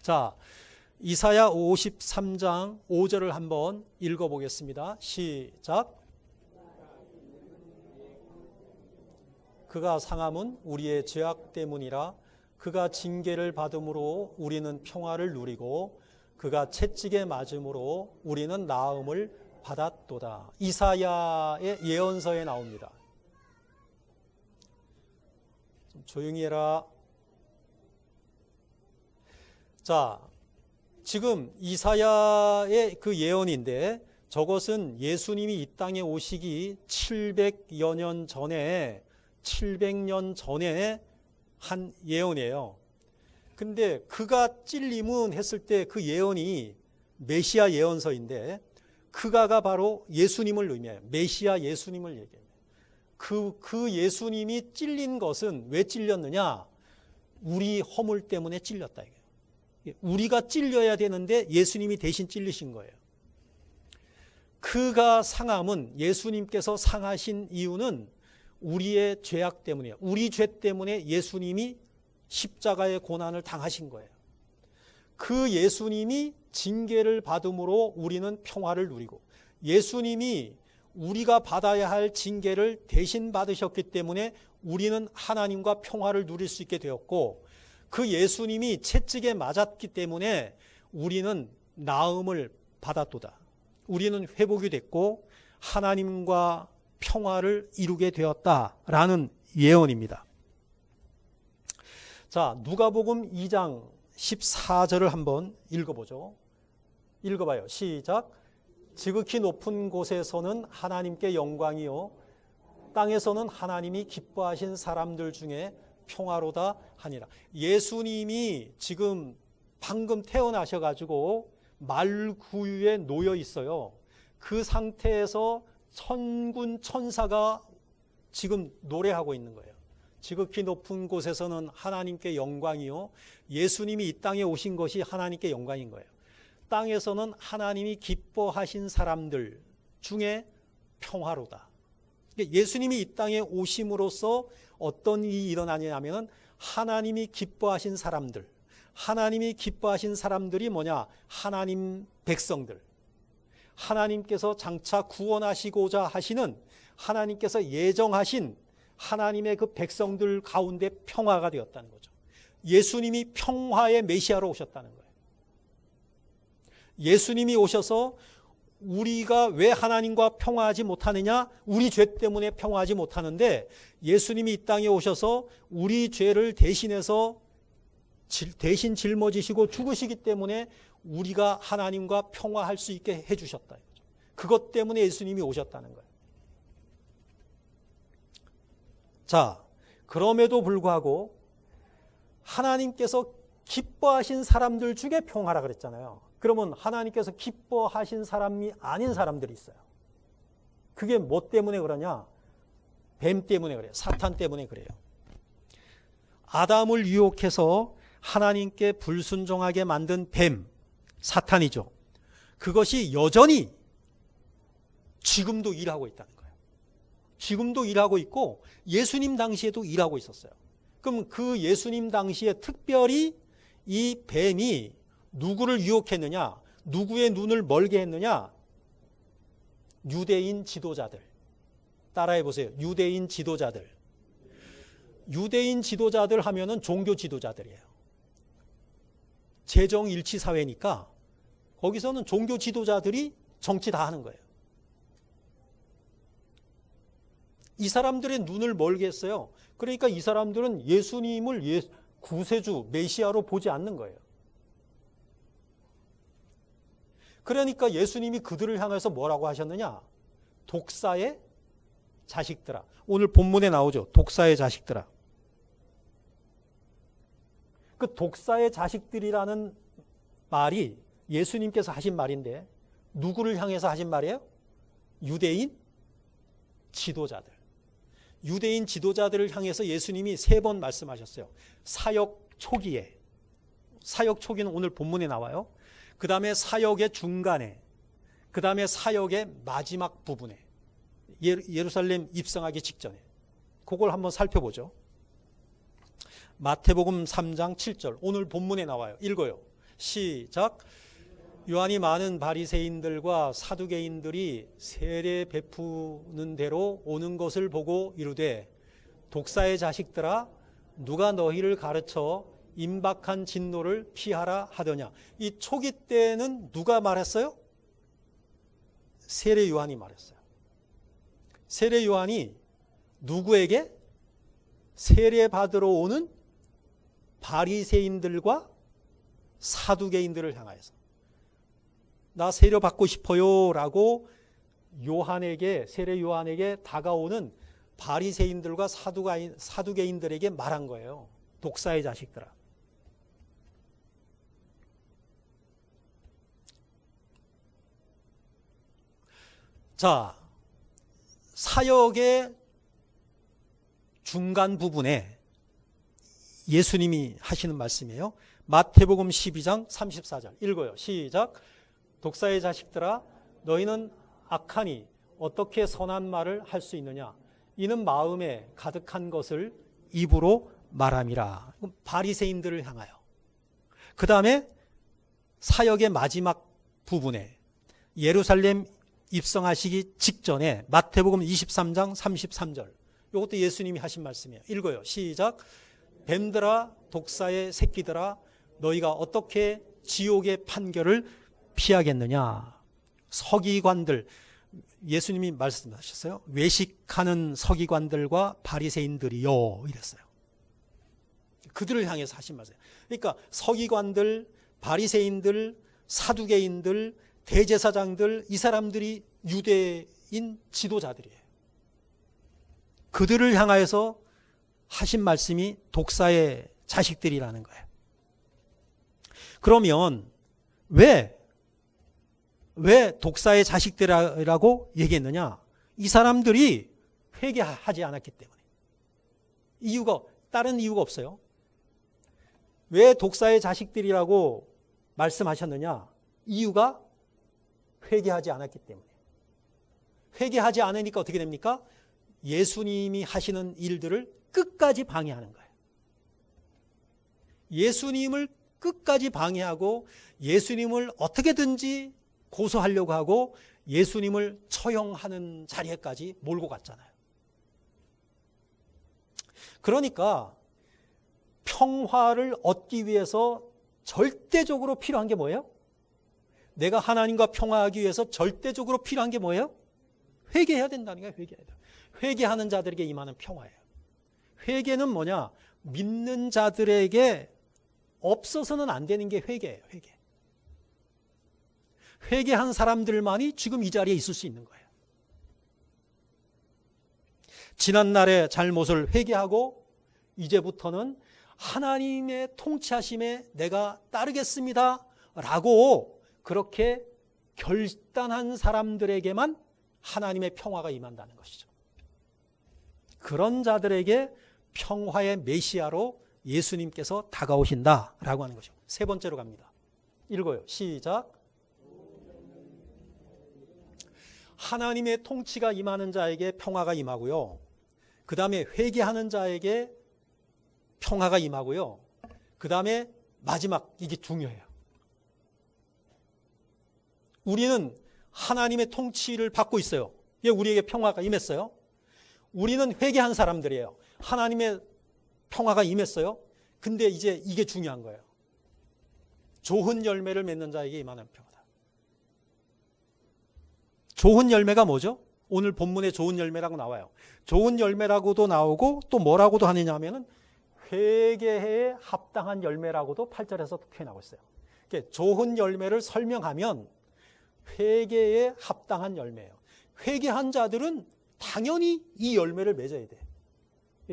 자, 이사야 53장 5절을 한번 읽어보겠습니다. 시작. 그가 상함은 우리의 죄악 때문이라. 그가 징계를 받음으로 우리는 평화를 누리고 그가 채찍에 맞음으로 우리는 나음을 받았도다. 이사야의 예언서에 나옵니다. 좀 조용히 해라. 자, 지금 이사야의 그 예언인데 저것은 예수님이 이 땅에 오시기 700년 전에 한 예언이에요. 근데 그가 찔림은 했을 때 그 예언이 메시아 예언서인데 그가가 바로 예수님을 의미해요. 메시아 예수님을 얘기해요. 그 예수님이 찔린 것은 왜 찔렸느냐? 우리 허물 때문에 찔렸다 이거예요. 우리가 찔려야 되는데 예수님이 대신 찔리신 거예요. 그가 상함은 예수님께서 상하신 이유는 우리의 죄악 때문이에요. 우리 죄 때문에 예수님이 십자가의 고난을 당하신 거예요. 그 예수님이 징계를 받음으로 우리는 평화를 누리고 예수님이 우리가 받아야 할 징계를 대신 받으셨기 때문에 우리는 하나님과 평화를 누릴 수 있게 되었고, 그 예수님이 채찍에 맞았기 때문에 우리는 나음을 받았도다. 우리는 회복이 됐고 하나님과 평화를 이루게 되었다라는 예언입니다. 자, 누가복음 2장 14절을 한번 읽어보죠. 읽어봐요. 시작. 지극히 높은 곳에서는 하나님께 영광이요 땅에서는 하나님이 기뻐하신 사람들 중에 평화로다 하니라. 예수님이 지금 방금 태어나셔가지고 말구유에 놓여 있어요. 그 상태에서 천군 천사가 지금 노래하고 있는 거예요. 지극히 높은 곳에서는 하나님께 영광이요. 예수님이 이 땅에 오신 것이 하나님께 영광인 거예요. 땅에서는 하나님이 기뻐하신 사람들 중에 평화로다. 예수님이 이 땅에 오심으로써 어떤 일이 일어나냐면 하나님이 기뻐하신 사람들, 하나님이 기뻐하신 사람들이 뭐냐? 하나님 백성들, 하나님께서 장차 구원하시고자 하시는 하나님께서 예정하신 하나님의 그 백성들 가운데 평화가 되었다는 거죠. 예수님이 평화의 메시아로 오셨다는 거예요. 예수님이 오셔서 우리가 왜 하나님과 평화하지 못하느냐? 우리 죄 때문에 평화하지 못하는데, 예수님이 이 땅에 오셔서 우리 죄를 대신해서 대신 짊어지시고 죽으시기 때문에 우리가 하나님과 평화할 수 있게 해주셨다. 그것 때문에 예수님이 오셨다는 거예요. 자, 그럼에도 불구하고 하나님께서 기뻐하신 사람들 중에 평화라 그랬잖아요. 그러면 하나님께서 기뻐하신 사람이 아닌 사람들이 있어요. 그게 뭐 때문에 그러냐? 뱀 때문에 그래요. 사탄 때문에 그래요. 아담을 유혹해서 하나님께 불순종하게 만든 뱀, 사탄이죠. 그것이 여전히 지금도 일하고 있다는 거예요. 지금도 일하고 있고 예수님 당시에도 일하고 있었어요. 그럼 그 예수님 당시에 특별히 이 뱀이 누구를 유혹했느냐? 누구의 눈을 멀게 했느냐? 유대인 지도자들. 따라해 보세요. 유대인 지도자들. 유대인 지도자들 하면은 종교 지도자들이에요. 재정일치 사회니까 거기서는 종교 지도자들이 정치 다 하는 거예요. 이 사람들의 눈을 멀게 했어요. 그러니까 이 사람들은 예수님을 구세주, 메시아로 보지 않는 거예요. 그러니까 예수님이 그들을 향해서 뭐라고 하셨느냐? 독사의 자식들아. 오늘 본문에 나오죠. 독사의 자식들아. 그 독사의 자식들이라는 말이 예수님께서 하신 말인데 누구를 향해서 하신 말이에요? 유대인 지도자들. 유대인 지도자들을 향해서 예수님이 3번 말씀하셨어요. 사역 초기에. 사역 초기는 오늘 본문에 나와요. 그 다음에 사역의 중간에, 그 다음에 사역의 마지막 부분에, 예루살렘 입성하기 직전에. 그걸 한번 살펴보죠. 마태복음 3장 7절 오늘 본문에 나와요. 읽어요. 시작. 요한이 많은 바리새인들과 사두개인들이 세례 베푸는 대로 오는 것을 보고 이르되 독사의 자식들아 누가 너희를 가르쳐 임박한 진노를 피하라 하더냐. 이 초기 때는 누가 말했어요? 세례 요한이 말했어요. 세례 요한이 누구에게? 세례 받으러 오는 바리새인들과 사두개인들을 향하여서 나 세례 받고 싶어요 라고 요한에게, 세례 요한에게 다가오는 바리새인들과 사두개인들에게 말한 거예요. 독사의 자식들아. 자, 사역의 중간 부분에 예수님이 하시는 말씀이에요. 마태복음 12장 34절 읽어요. 시작. 독사의 자식들아 너희는 악하니 어떻게 선한 말을 할 수 있느냐? 이는 마음에 가득한 것을 입으로 말함이라. 바리새인들을 향하여. 그 다음에 사역의 마지막 부분에 예루살렘 입성하시기 직전에 마태복음 23장 33절, 이것도 예수님이 하신 말씀이에요. 읽어요. 시작. 뱀들아 독사의 새끼들아 너희가 어떻게 지옥의 판결을 피하겠느냐. 서기관들, 예수님이 말씀하셨어요. 외식하는 서기관들과 바리새인들이요 이랬어요. 그들을 향해서 하신 말이에요. 그러니까 서기관들, 바리새인들, 사두개인들, 대제사장들, 이 사람들이 유대인 지도자들이에요. 그들을 향하여서 하신 말씀이 독사의 자식들이라는 거예요. 그러면 왜 독사의 자식들이라고 얘기했느냐? 이 사람들이 회개하지 않았기 때문에. 다른 이유가 없어요. 왜 독사의 자식들이라고 말씀하셨느냐? 이유가 회개하지 않았기 때문에. 회개하지 않으니까 어떻게 됩니까? 예수님이 하시는 일들을 끝까지 방해하는 거예요. 예수님을 끝까지 방해하고 예수님을 어떻게든지 고소하려고 하고 예수님을 처형하는 자리에까지 몰고 갔잖아요. 그러니까 평화를 얻기 위해서 절대적으로 필요한 게 뭐예요? 내가 하나님과 평화하기 위해서 절대적으로 필요한 게 뭐예요? 회개해야 된다는 거예요. 회개해야 돼요. 회개하는 자들에게 임하는 평화예요. 회개는 뭐냐? 믿는 자들에게 없어서는 안 되는 게 회개예요. 회개. 회개한 사람들만이 지금 이 자리에 있을 수 있는 거예요. 지난날의 잘못을 회개하고 이제부터는 하나님의 통치하심에 내가 따르겠습니다 라고 그렇게 결단한 사람들에게만 하나님의 평화가 임한다는 것이죠. 그런 자들에게 평화의 메시아로 예수님께서 다가오신다라고 하는 것이죠. 세 번째로 갑니다. 읽어요. 시작. 하나님의 통치가 임하는 자에게 평화가 임하고요. 그 다음에 회개하는 자에게 평화가 임하고요. 그 다음에 마지막, 이게 중요해요. 우리는 하나님의 통치를 받고 있어요. 예, 우리에게 평화가 임했어요. 우리는 회개한 사람들이에요. 하나님의 평화가 임했어요. 근데 이제 이게 중요한 거예요. 좋은 열매를 맺는 자에게 임하는 평화다. 좋은 열매가 뭐죠? 오늘 본문에 좋은 열매라고 나와요. 좋은 열매라고도 나오고 또 뭐라고도 하느냐 하면은 회개에 합당한 열매라고도 8절에서 표현하고 있어요. 좋은 열매를 설명하면 회개에 합당한 열매예요. 회개한 자들은 당연히 이 열매를 맺어야 돼.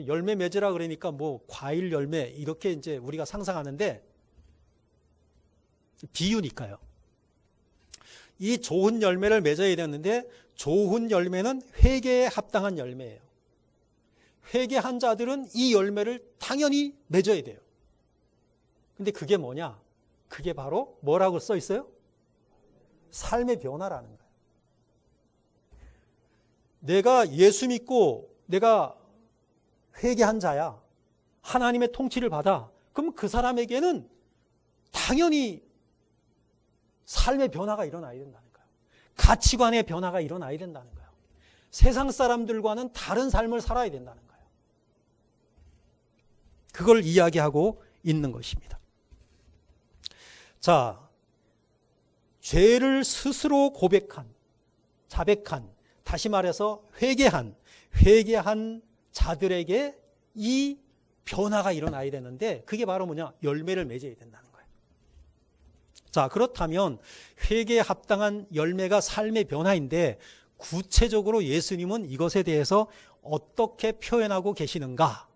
열매 맺으라 그러니까 뭐 과일 열매 이렇게 이제 우리가 상상하는데 비유니까요. 이 좋은 열매를 맺어야 되는데 좋은 열매는 회개에 합당한 열매예요. 회개한 자들은 이 열매를 당연히 맺어야 돼요. 근데 그게 뭐냐? 그게 바로 뭐라고 써 있어요? 삶의 변화라는 거예요. 내가 예수 믿고 내가 회개한 자야. 하나님의 통치를 받아. 그럼 그 사람에게는 당연히 삶의 변화가 일어나야 된다는 거예요. 가치관의 변화가 일어나야 된다는 거예요. 세상 사람들과는 다른 삶을 살아야 된다는 거예요. 그걸 이야기하고 있는 것입니다. 자, 죄를 스스로 고백한, 자백한, 다시 말해서 회개한 자들에게 이 변화가 일어나야 되는데 그게 바로 뭐냐? 열매를 맺어야 된다는 거예요. 자, 그렇다면 회개에 합당한 열매가 삶의 변화인데 구체적으로 예수님은 이것에 대해서 어떻게 표현하고 계시는가?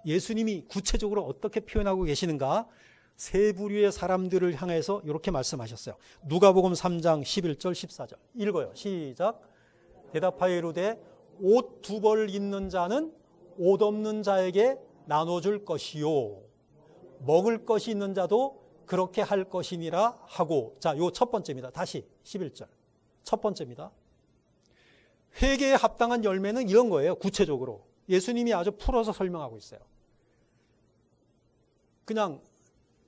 예수님이 구체적으로 어떻게 표현하고 계시는가? 세 부류의 사람들을 향해서 이렇게 말씀하셨어요. 누가복음 3장 11절 14절 읽어요. 시작. 대답하여 이르되 옷 두 벌 있는 자는 옷 없는 자에게 나눠줄 것이요 먹을 것이 있는 자도 그렇게 할 것이니라 하고. 자, 요 첫 번째입니다. 다시 11절 첫 번째입니다. 회개에 합당한 열매는 이런 거예요. 구체적으로 예수님이 아주 풀어서 설명하고 있어요. 그냥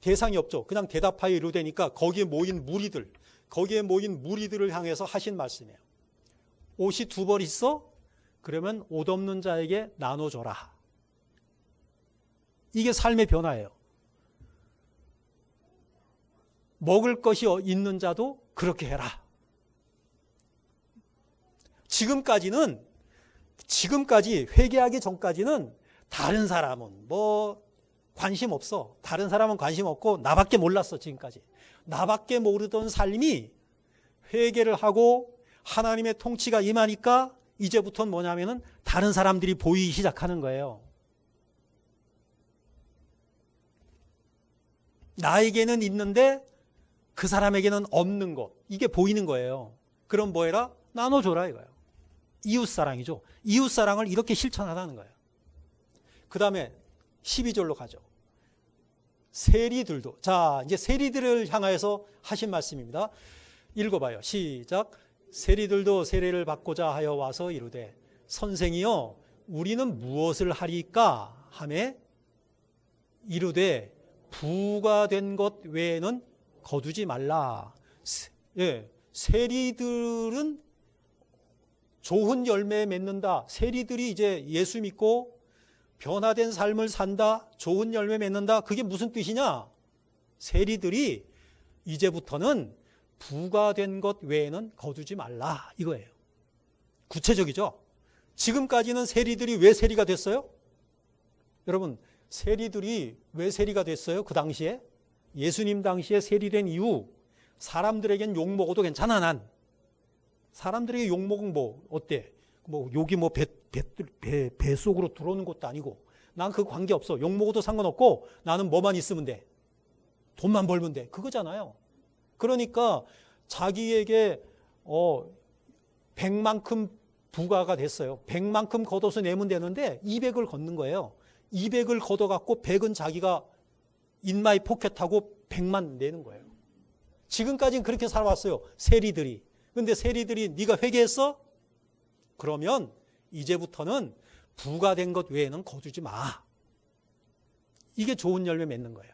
대상이 없죠. 그냥 대답하여 이르되니까 거기에 모인 무리들을 향해서 하신 말씀이에요. 옷이 2벌 있어? 그러면 옷 없는 자에게 나눠줘라. 이게 삶의 변화예요. 먹을 것이 있는 자도 그렇게 해라. 지금까지 회개하기 전까지는 다른 사람은 뭐 관심 없어. 다른 사람은 관심 없고 나밖에 몰랐어. 지금까지. 나밖에 모르던 삶이 회개를 하고 하나님의 통치가 임하니까 이제부터는 뭐냐면은 다른 사람들이 보이기 시작하는 거예요. 나에게는 있는데 그 사람에게는 없는 것. 이게 보이는 거예요. 그럼 뭐 해라? 나눠줘라 이거예요. 이웃사랑이죠. 이웃사랑을 이렇게 실천하라는 거예요. 그 다음에 12절로 가죠. 세리들도. 자, 이제 세리들을 향하여서 하신 말씀입니다. 읽어봐요. 시작. 세리들도 세례를 받고자 하여 와서 이르되 선생이여 우리는 무엇을 하리까 하매 이르되 부가 된 것 외에는 거두지 말라. 세리들은 좋은 열매 맺는다. 세리들이 이제 예수 믿고 변화된 삶을 산다. 좋은 열매 맺는다. 그게 무슨 뜻이냐? 세리들이 이제부터는 부가 된 것 외에는 거두지 말라. 이거예요. 구체적이죠? 지금까지는 세리들이 왜 세리가 됐어요? 여러분, 세리들이 왜 세리가 됐어요? 그 당시에? 예수님 당시에 세리된 이유, 사람들에겐 욕먹어도 괜찮아, 난. 사람들에게 욕먹은 뭐, 어때? 뭐, 욕이 뭐 배 속으로 들어오는 것도 아니고, 난 그 관계 없어. 욕먹어도 상관없고, 나는 뭐만 있으면 돼. 돈만 벌면 돼. 그거잖아요. 그러니까 자기에게 100만큼 부가가 됐어요. 100만큼 걷어서 내면 되는데 200을 걷는 거예요. 200을 걷어갖고 100은 자기가 인마이 포켓하고 100만 내는 거예요. 지금까지는 그렇게 살아왔어요. 세리들이. 근데 세리들이 네가 회개했어? 그러면 이제부터는 부가 된 것 외에는 거두지 마. 이게 좋은 열매 맺는 거예요.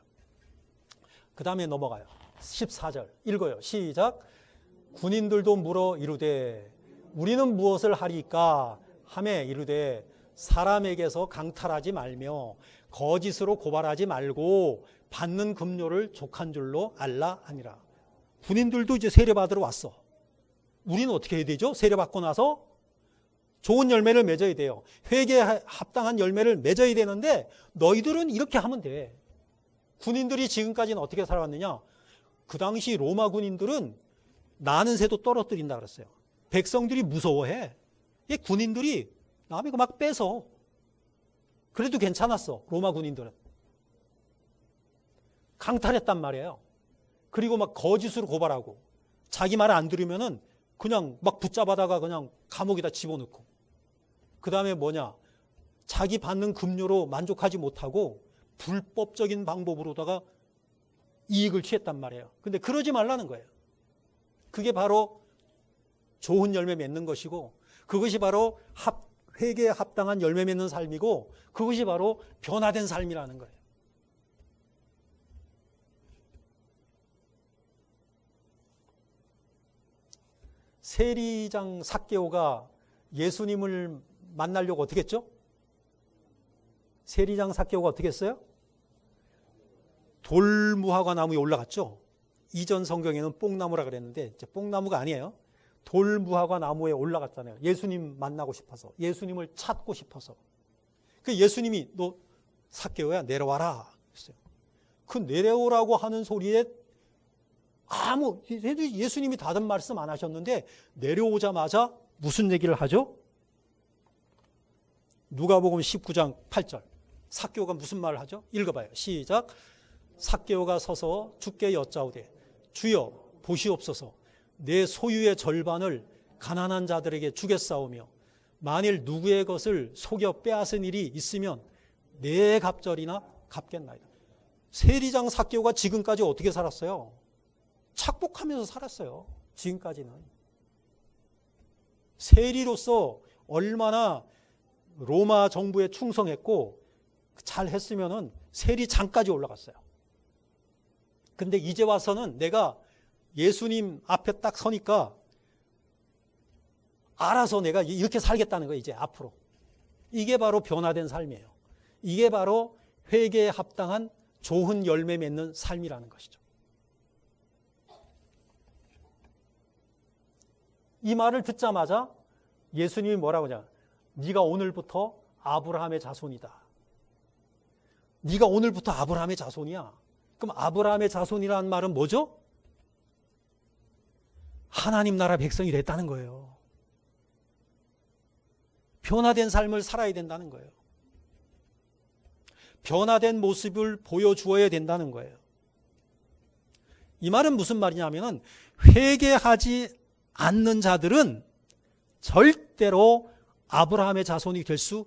그 다음에 넘어가요. 14절 읽어요. 시작. 군인들도 물어 이르되 우리는 무엇을 하리까 하매 이르되 사람에게서 강탈하지 말며 거짓으로 고발하지 말고 받는 급료를 족한 줄로 알라 하니라. 군인들도 이제 세례받으러 왔어. 우리는 어떻게 해야 되죠? 세례받고 나서 좋은 열매를 맺어야 돼요. 회개에 합당한 열매를 맺어야 되는데 너희들은 이렇게 하면 돼. 군인들이 지금까지는 어떻게 살아왔느냐? 그 당시 로마 군인들은 나는 새도 떨어뜨린다 그랬어요. 백성들이 무서워해. 이 군인들이 남의 거 막 뺏어. 그래도 괜찮았어. 로마 군인들은. 강탈했단 말이에요. 그리고 막 거짓으로 고발하고 자기 말 안 들으면은 그냥 막 붙잡아다가 그냥 감옥에다 집어넣고. 그 다음에 뭐냐? 자기 받는 급료로 만족하지 못하고 불법적인 방법으로다가 이익을 취했단 말이에요. 근데 그러지 말라는 거예요. 그게 바로 좋은 열매 맺는 것이고 그것이 바로 회개에 합당한 열매 맺는 삶이고 그것이 바로 변화된 삶이라는 거예요. 세리장 삭개오가 예수님을 만나려고 어떻게 했죠? 세리장 삭개오가 어떻게 했어요? 돌무화과 나무에 올라갔죠. 이전 성경에는 뽕나무라 그랬는데 이제 뽕나무가 아니에요. 돌무화과 나무에 올라갔잖아요. 예수님 만나고 싶어서, 예수님을 찾고 싶어서. 그 예수님이 너 삭개오야 내려와라 했어요. 그 내려오라고 하는 소리에 예수님이 다른 말씀 안 하셨는데 내려오자마자 무슨 얘기를 하죠? 누가복음 19장 8절. 삭개오가 무슨 말을 하죠? 읽어봐요. 시작. 삭개오가 서서 주께 여짜오되 주여 보시옵소서 내 소유의 절반을 가난한 자들에게 주겠사오며 만일 누구의 것을 속여 빼앗은 일이 있으면 내 갑절이나 갚겠나이다. 세리장 삭개오가 지금까지 어떻게 살았어요? 착복하면서 살았어요. 지금까지는. 세리로서 얼마나 로마 정부에 충성했고 잘 했으면은 세리장까지 올라갔어요. 근데 이제 와서는 내가 예수님 앞에 딱 서니까 알아서 내가 이렇게 살겠다는 거예요. 이제 앞으로. 이게 바로 변화된 삶이에요. 이게 바로 회개에 합당한 좋은 열매 맺는 삶이라는 것이죠. 이 말을 듣자마자 예수님이 뭐라고 하냐? 네가 오늘부터 아브라함의 자손이다. 네가 오늘부터 아브라함의 자손이야. 그럼 아브라함의 자손이라는 말은 뭐죠? 하나님 나라 백성이 됐다는 거예요. 변화된 삶을 살아야 된다는 거예요. 변화된 모습을 보여주어야 된다는 거예요. 이 말은 무슨 말이냐면은 회개하지 않는 자들은 절대로 아브라함의 자손이 될 수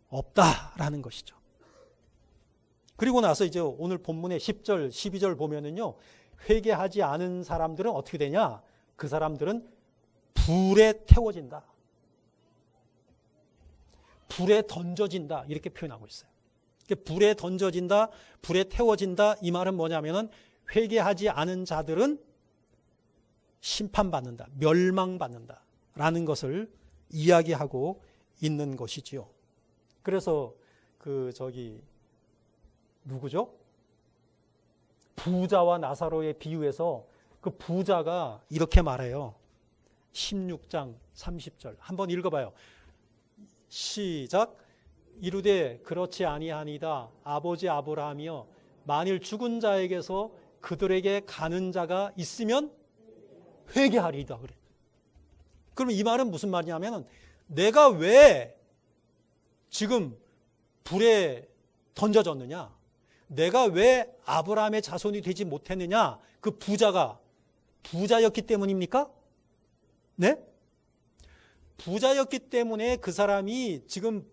없다라는 것이죠. 그리고 나서 이제 오늘 본문의 10절, 12절 보면은요, 회개하지 않은 사람들은 어떻게 되냐? 그 사람들은 불에 태워진다. 불에 던져진다. 이렇게 표현하고 있어요. 불에 던져진다, 불에 태워진다. 이 말은 뭐냐면은 회개하지 않은 자들은 심판받는다, 멸망받는다 라는 것을 이야기하고 있는 것이지요. 그래서 누구죠? 부자와 나사로의 비유에서 그 부자가 이렇게 말해요. 16장 30절 한번 읽어봐요. 시작. 이르되 그렇지 아니하니이다. 아버지 아브라함이여, 만일 죽은 자에게서 그들에게 가는 자가 있으면 회개하리이다 그래. 그럼 이 말은 무슨 말이냐면, 내가 왜 지금 불에 던져졌느냐? 내가 왜 아브라함의 자손이 되지 못했느냐? 그 부자가 부자였기 때문입니까? 네? 부자였기 때문에 그 사람이 지금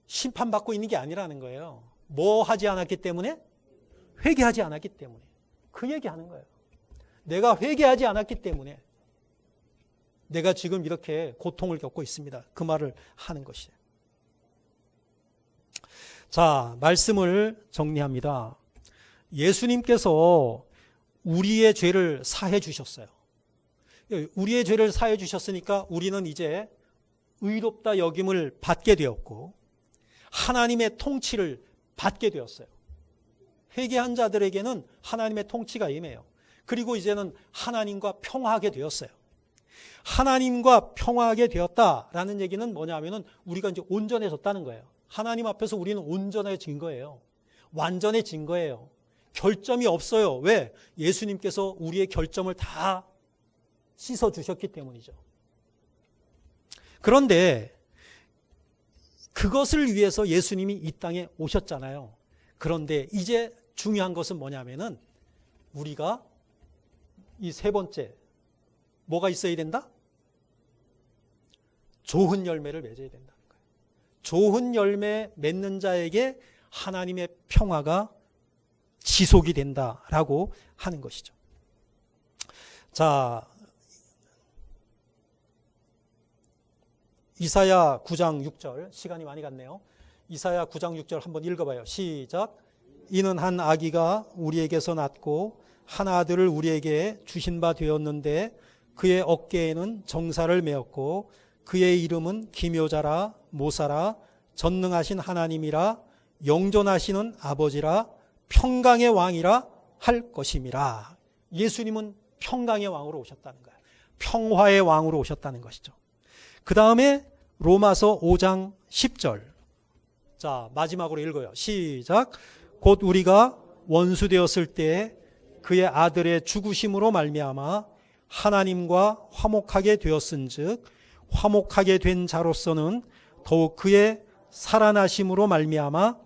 심판받고 있는 게 아니라는 거예요. 뭐 하지 않았기 때문에? 회개하지 않았기 때문에. 그 얘기하는 거예요. 내가 회개하지 않았기 때문에 내가 지금 이렇게 고통을 겪고 있습니다. 그 말을 하는 것이에요. 자, 말씀을 정리합니다. 예수님께서 우리의 죄를 사해 주셨어요. 우리의 죄를 사해 주셨으니까 우리는 이제 의롭다 여김을 받게 되었고 하나님의 통치를 받게 되었어요. 회개한 자들에게는 하나님의 통치가 임해요. 그리고 이제는 하나님과 평화하게 되었어요. 하나님과 평화하게 되었다라는 얘기는 뭐냐면은 우리가 이제 온전해졌다는 거예요. 하나님 앞에서 우리는 온전해진 거예요. 완전해진 거예요. 결점이 없어요. 왜? 예수님께서 우리의 결점을 다 씻어주셨기 때문이죠. 그런데 그것을 위해서 예수님이 이 땅에 오셨잖아요. 그런데 이제 중요한 것은 뭐냐면은 우리가 이 세 번째 뭐가 있어야 된다? 좋은 열매를 맺어야 된다는 거예요. 좋은 열매 맺는 자에게 하나님의 평화가 지속이 된다라고 하는 것이죠. 자, 이사야 9장 6절, 시간이 많이 갔네요. 이사야 9장 6절 한번 읽어봐요. 시작. 이는 한 아기가 우리에게서 낳고 한 아들을 우리에게 주신 바 되었는데 그의 어깨에는 정사를 메었고 그의 이름은 기묘자라 모사라 전능하신 하나님이라 영존하시는 아버지라 평강의 왕이라 할 것임이라. 예수님은 평강의 왕으로 오셨다는 거예요. 평화의 왕으로 오셨다는 것이죠. 그 다음에 로마서 5장 10절. 자, 마지막으로 읽어요. 시작. 곧 우리가 원수 되었을 때 그의 아들의 죽으심으로 말미암아 하나님과 화목하게 되었은즉 화목하게 된 자로서는 더욱 그의 살아나심으로 말미암아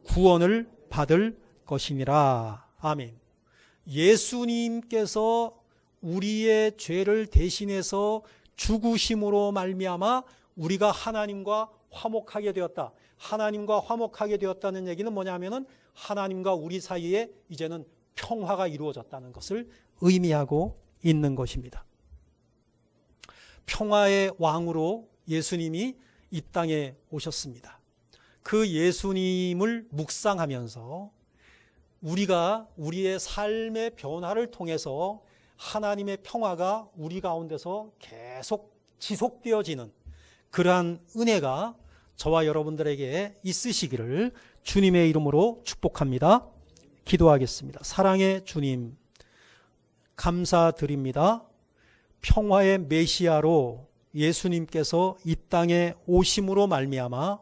구원을 받을 것이니라. 아멘. 예수님께서 우리의 죄를 대신해서 죽으심으로 말미암아 우리가 하나님과 화목하게 되었다. 하나님과 화목하게 되었다는 얘기는 뭐냐면은 하나님과 우리 사이에 이제는 평화가 이루어졌다는 것을 의미하고 있는 것입니다. 평화의 왕으로 예수님이 이 땅에 오셨습니다. 그 예수님을 묵상하면서 우리가 우리의 삶의 변화를 통해서 하나님의 평화가 우리 가운데서 계속 지속되어지는 그러한 은혜가 저와 여러분들에게 있으시기를 주님의 이름으로 축복합니다. 기도하겠습니다. 사랑의 주님, 감사드립니다. 평화의 메시아로 예수님께서 이 땅에 오심으로 말미암아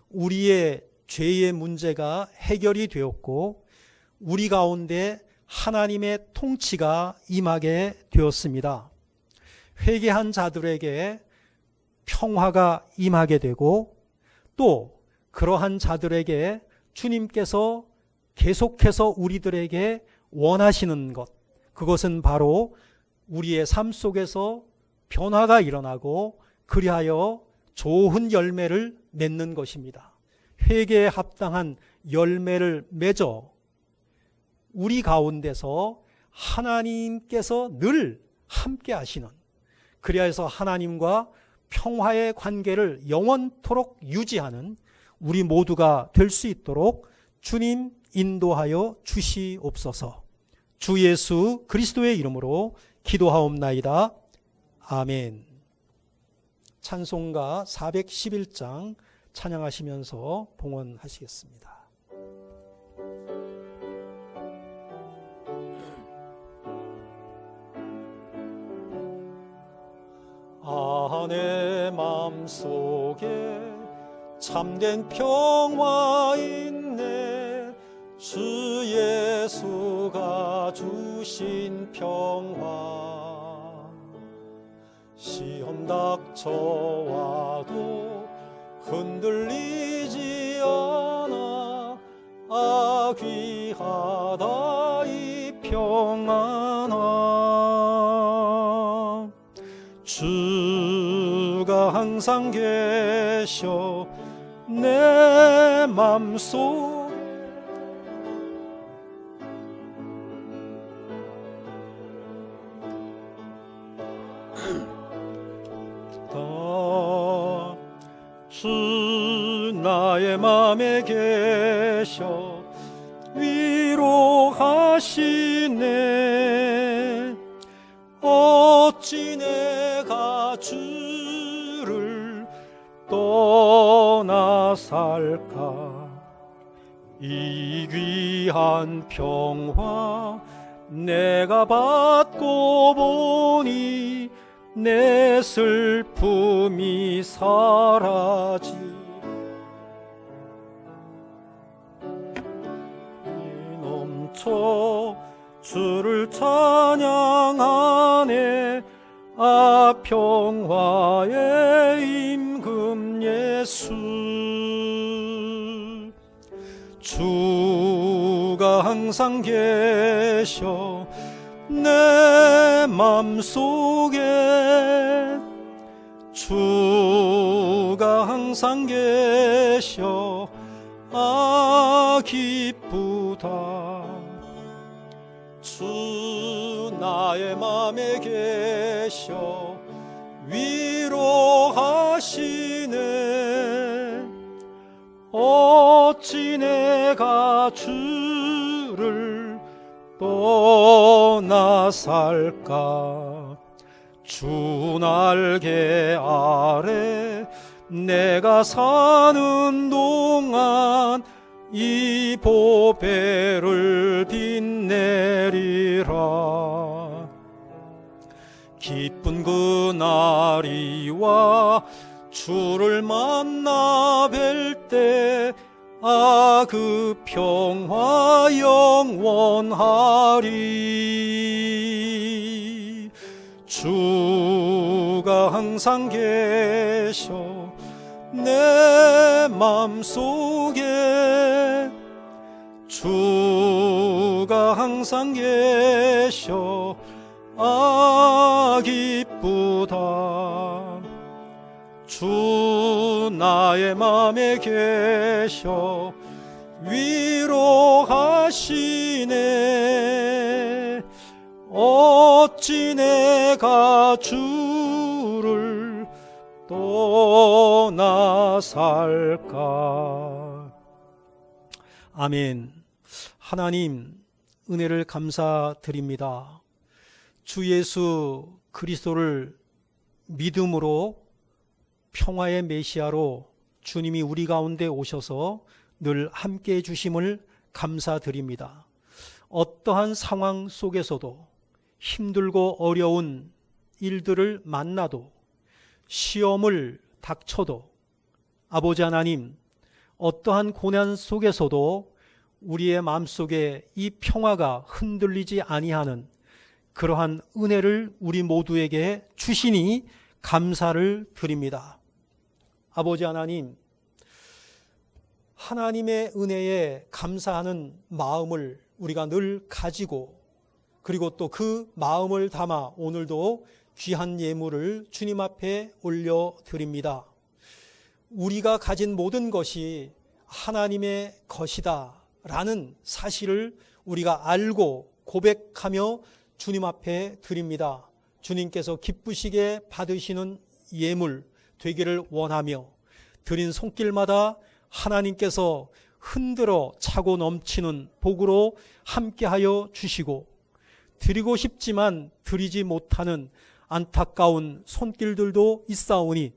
우리의 죄의 문제가 해결이 되었고 우리 가운데 하나님의 통치가 임하게 되었습니다. 회개한 자들에게 평화가 임하게 되고 또 그러한 자들에게 주님께서 계속해서 우리들에게 원하시는 것, 그것은 바로 우리의 삶 속에서 변화가 일어나고 그리하여 좋은 열매를 맺는 것입니다. 회개에 합당한 열매를 맺어 우리 가운데서 하나님께서 늘 함께 하시는, 그리하여서 하나님과 평화의 관계를 영원토록 유지하는 우리 모두가 될 수 있도록 주님 인도하여 주시옵소서. 주 예수 그리스도의 이름으로 기도하옵나이다. 아멘. 찬송가 411장 찬양하시면서 봉헌하시겠습니다. 내 맘속에 참된 평화 있네. 주 예수가 주신 평화. 시험 닥쳐와도 흔들리지 않아. 아 귀하다 이 평안아. 주가 항상 계셔 내 맘속. 주 나의 맘에 계셔 위로하시네. 어찌 내가 주를 떠나 살까. 이 귀한 평화 내가 받고 보니 내 슬픔이 사라지. 넘쳐 주를 찬양하네. 아 평화의 임금 예수. 주가 항상 계셔 내 맘속에. 주가 항상 계셔 아 기쁘다. 주 나의 맘에 계셔 위로하시네. 어찌 내가 주를 떠나 살까. 주 날개 아래 내가 사는 동안 이 보배를 빛내리라. 기쁜 그날이 와 주를 만나 뵐 때 아 그 평화 영원하리. 주가 항상 계셔 내 맘속에. 주가 항상 계셔 아 기쁘다. 주 나의 맘에 계셔 위로하시네. 어찌 내가 주를 떠나 살까. 아멘. 하나님 은혜를 감사드립니다. 주 예수 그리스도를 믿음으로 평화의 메시아로 주님이 우리 가운데 오셔서 늘 함께해 주심을 감사드립니다. 어떠한 상황 속에서도 힘들고 어려운 일들을 만나도 시험을 닥쳐도 아버지 하나님, 어떠한 고난 속에서도 우리의 마음속에 이 평화가 흔들리지 아니하는 그러한 은혜를 우리 모두에게 주시니 감사를 드립니다. 아버지 하나님, 하나님의 은혜에 감사하는 마음을 우리가 늘 가지고 그리고 또 그 마음을 담아 오늘도 귀한 예물을 주님 앞에 올려드립니다. 우리가 가진 모든 것이 하나님의 것이다 라는 사실을 우리가 알고 고백하며 주님 앞에 드립니다. 주님께서 기쁘시게 받으시는 예물 되기를 원하며 드린 손길마다 하나님께서 흔들어 차고 넘치는 복으로 함께하여 주시고 드리고 싶지만 드리지 못하는 안타까운 손길들도 있사오니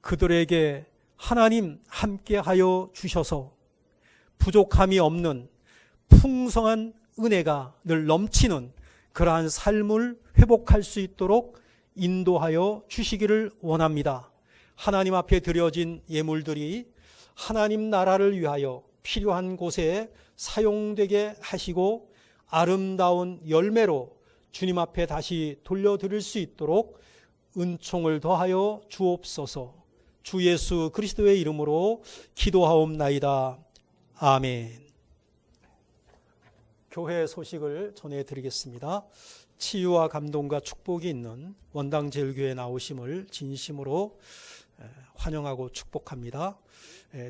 그들에게 하나님 함께하여 주셔서 부족함이 없는 풍성한 은혜가 늘 넘치는 그러한 삶을 회복할 수 있도록 인도하여 주시기를 원합니다. 하나님 앞에 드려진 예물들이 하나님 나라를 위하여 필요한 곳에 사용되게 하시고 아름다운 열매로 주님 앞에 다시 돌려드릴 수 있도록 은총을 더하여 주옵소서. 주 예수 그리스도의 이름으로 기도하옵나이다. 아멘. 교회 소식을 전해드리겠습니다. 치유와 감동과 축복이 있는 원당제일교회 나오심을 진심으로 환영하고 축복합니다.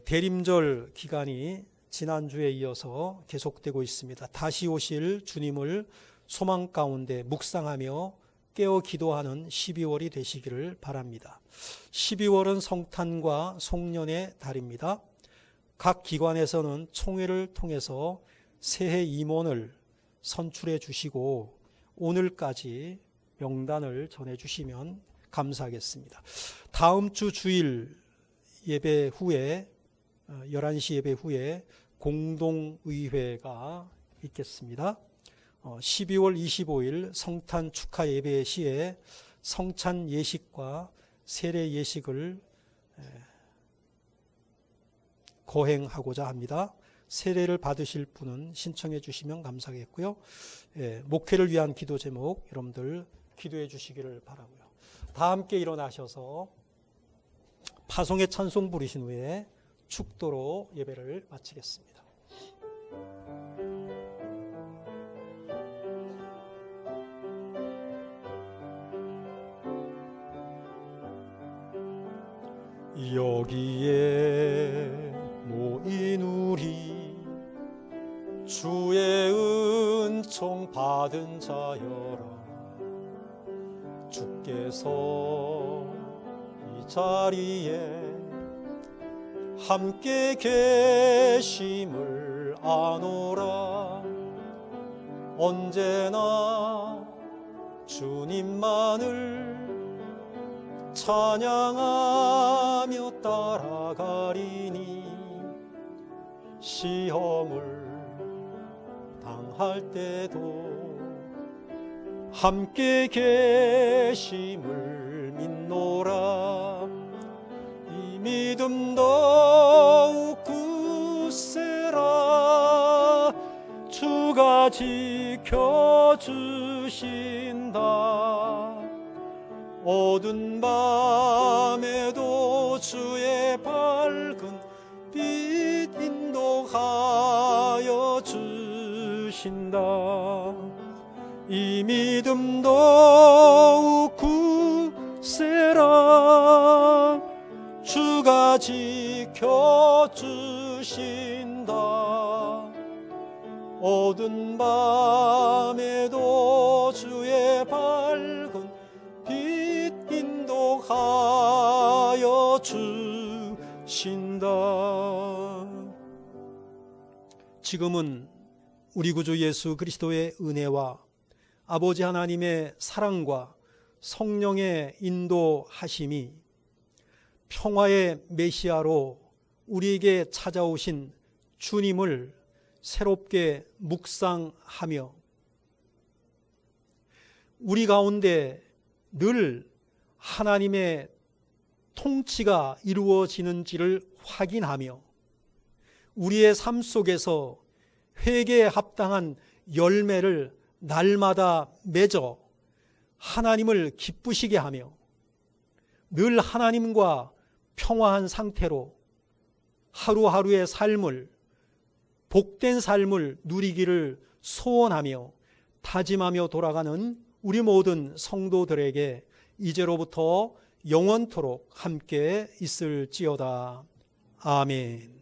대림절 기간이 지난주에 이어서 계속되고 있습니다. 다시 오실 주님을 소망 가운데 묵상하며 깨어 기도하는 12월이 되시기를 바랍니다. 12월은 성탄과 송년의 달입니다. 각 기관에서는 총회를 통해서 새해 임원을 선출해 주시고 오늘까지 명단을 전해 주시면 감사하겠습니다. 다음 주 주일 예배 후에 11시 예배 후에 공동의회가 있겠습니다. 12월 25일 성탄 축하 예배 시에 성찬 예식과 세례 예식을 거행하고자 합니다. 세례를 받으실 분은 신청해 주시면 감사하겠고요. 목회를 위한 기도 제목 여러분들 기도해 주시기를 바라고요. 다 함께 일어나셔서 파송의 찬송 부르신 후에 축도로 예배를 마치겠습니다. 여기에 모인 우리 주의 은총 받은 자여라. 주께서 이 자리에 함께 계심을 아노라. 언제나 주님만을 찬양하며 따라가리니 시험을 당할 때도 함께 계심을 믿노라. 이 믿음 더욱 굳세라. 주가 지켜주신다. 어두운 밤에도 주의 밝은 빛 인도하여 주신다. 이 믿음 더욱 굳세라. 주가 지켜주신다. 어두운 밤에도 주의 밝은 빛 인도하여 주신다. 지금은 우리 구주 예수 그리스도의 은혜와 아버지 하나님의 사랑과 성령의 인도하심이 평화의 메시아로 우리에게 찾아오신 주님을 새롭게 묵상하며 우리 가운데 늘 하나님의 통치가 이루어지는지를 확인하며 우리의 삶 속에서 회개에 합당한 열매를 날마다 맺어 하나님을 기쁘시게 하며 늘 하나님과 평화한 상태로 하루하루의 삶을, 복된 삶을 누리기를 소원하며 다짐하며 돌아가는 우리 모든 성도들에게 이제로부터 영원토록 함께 있을지어다. 아멘.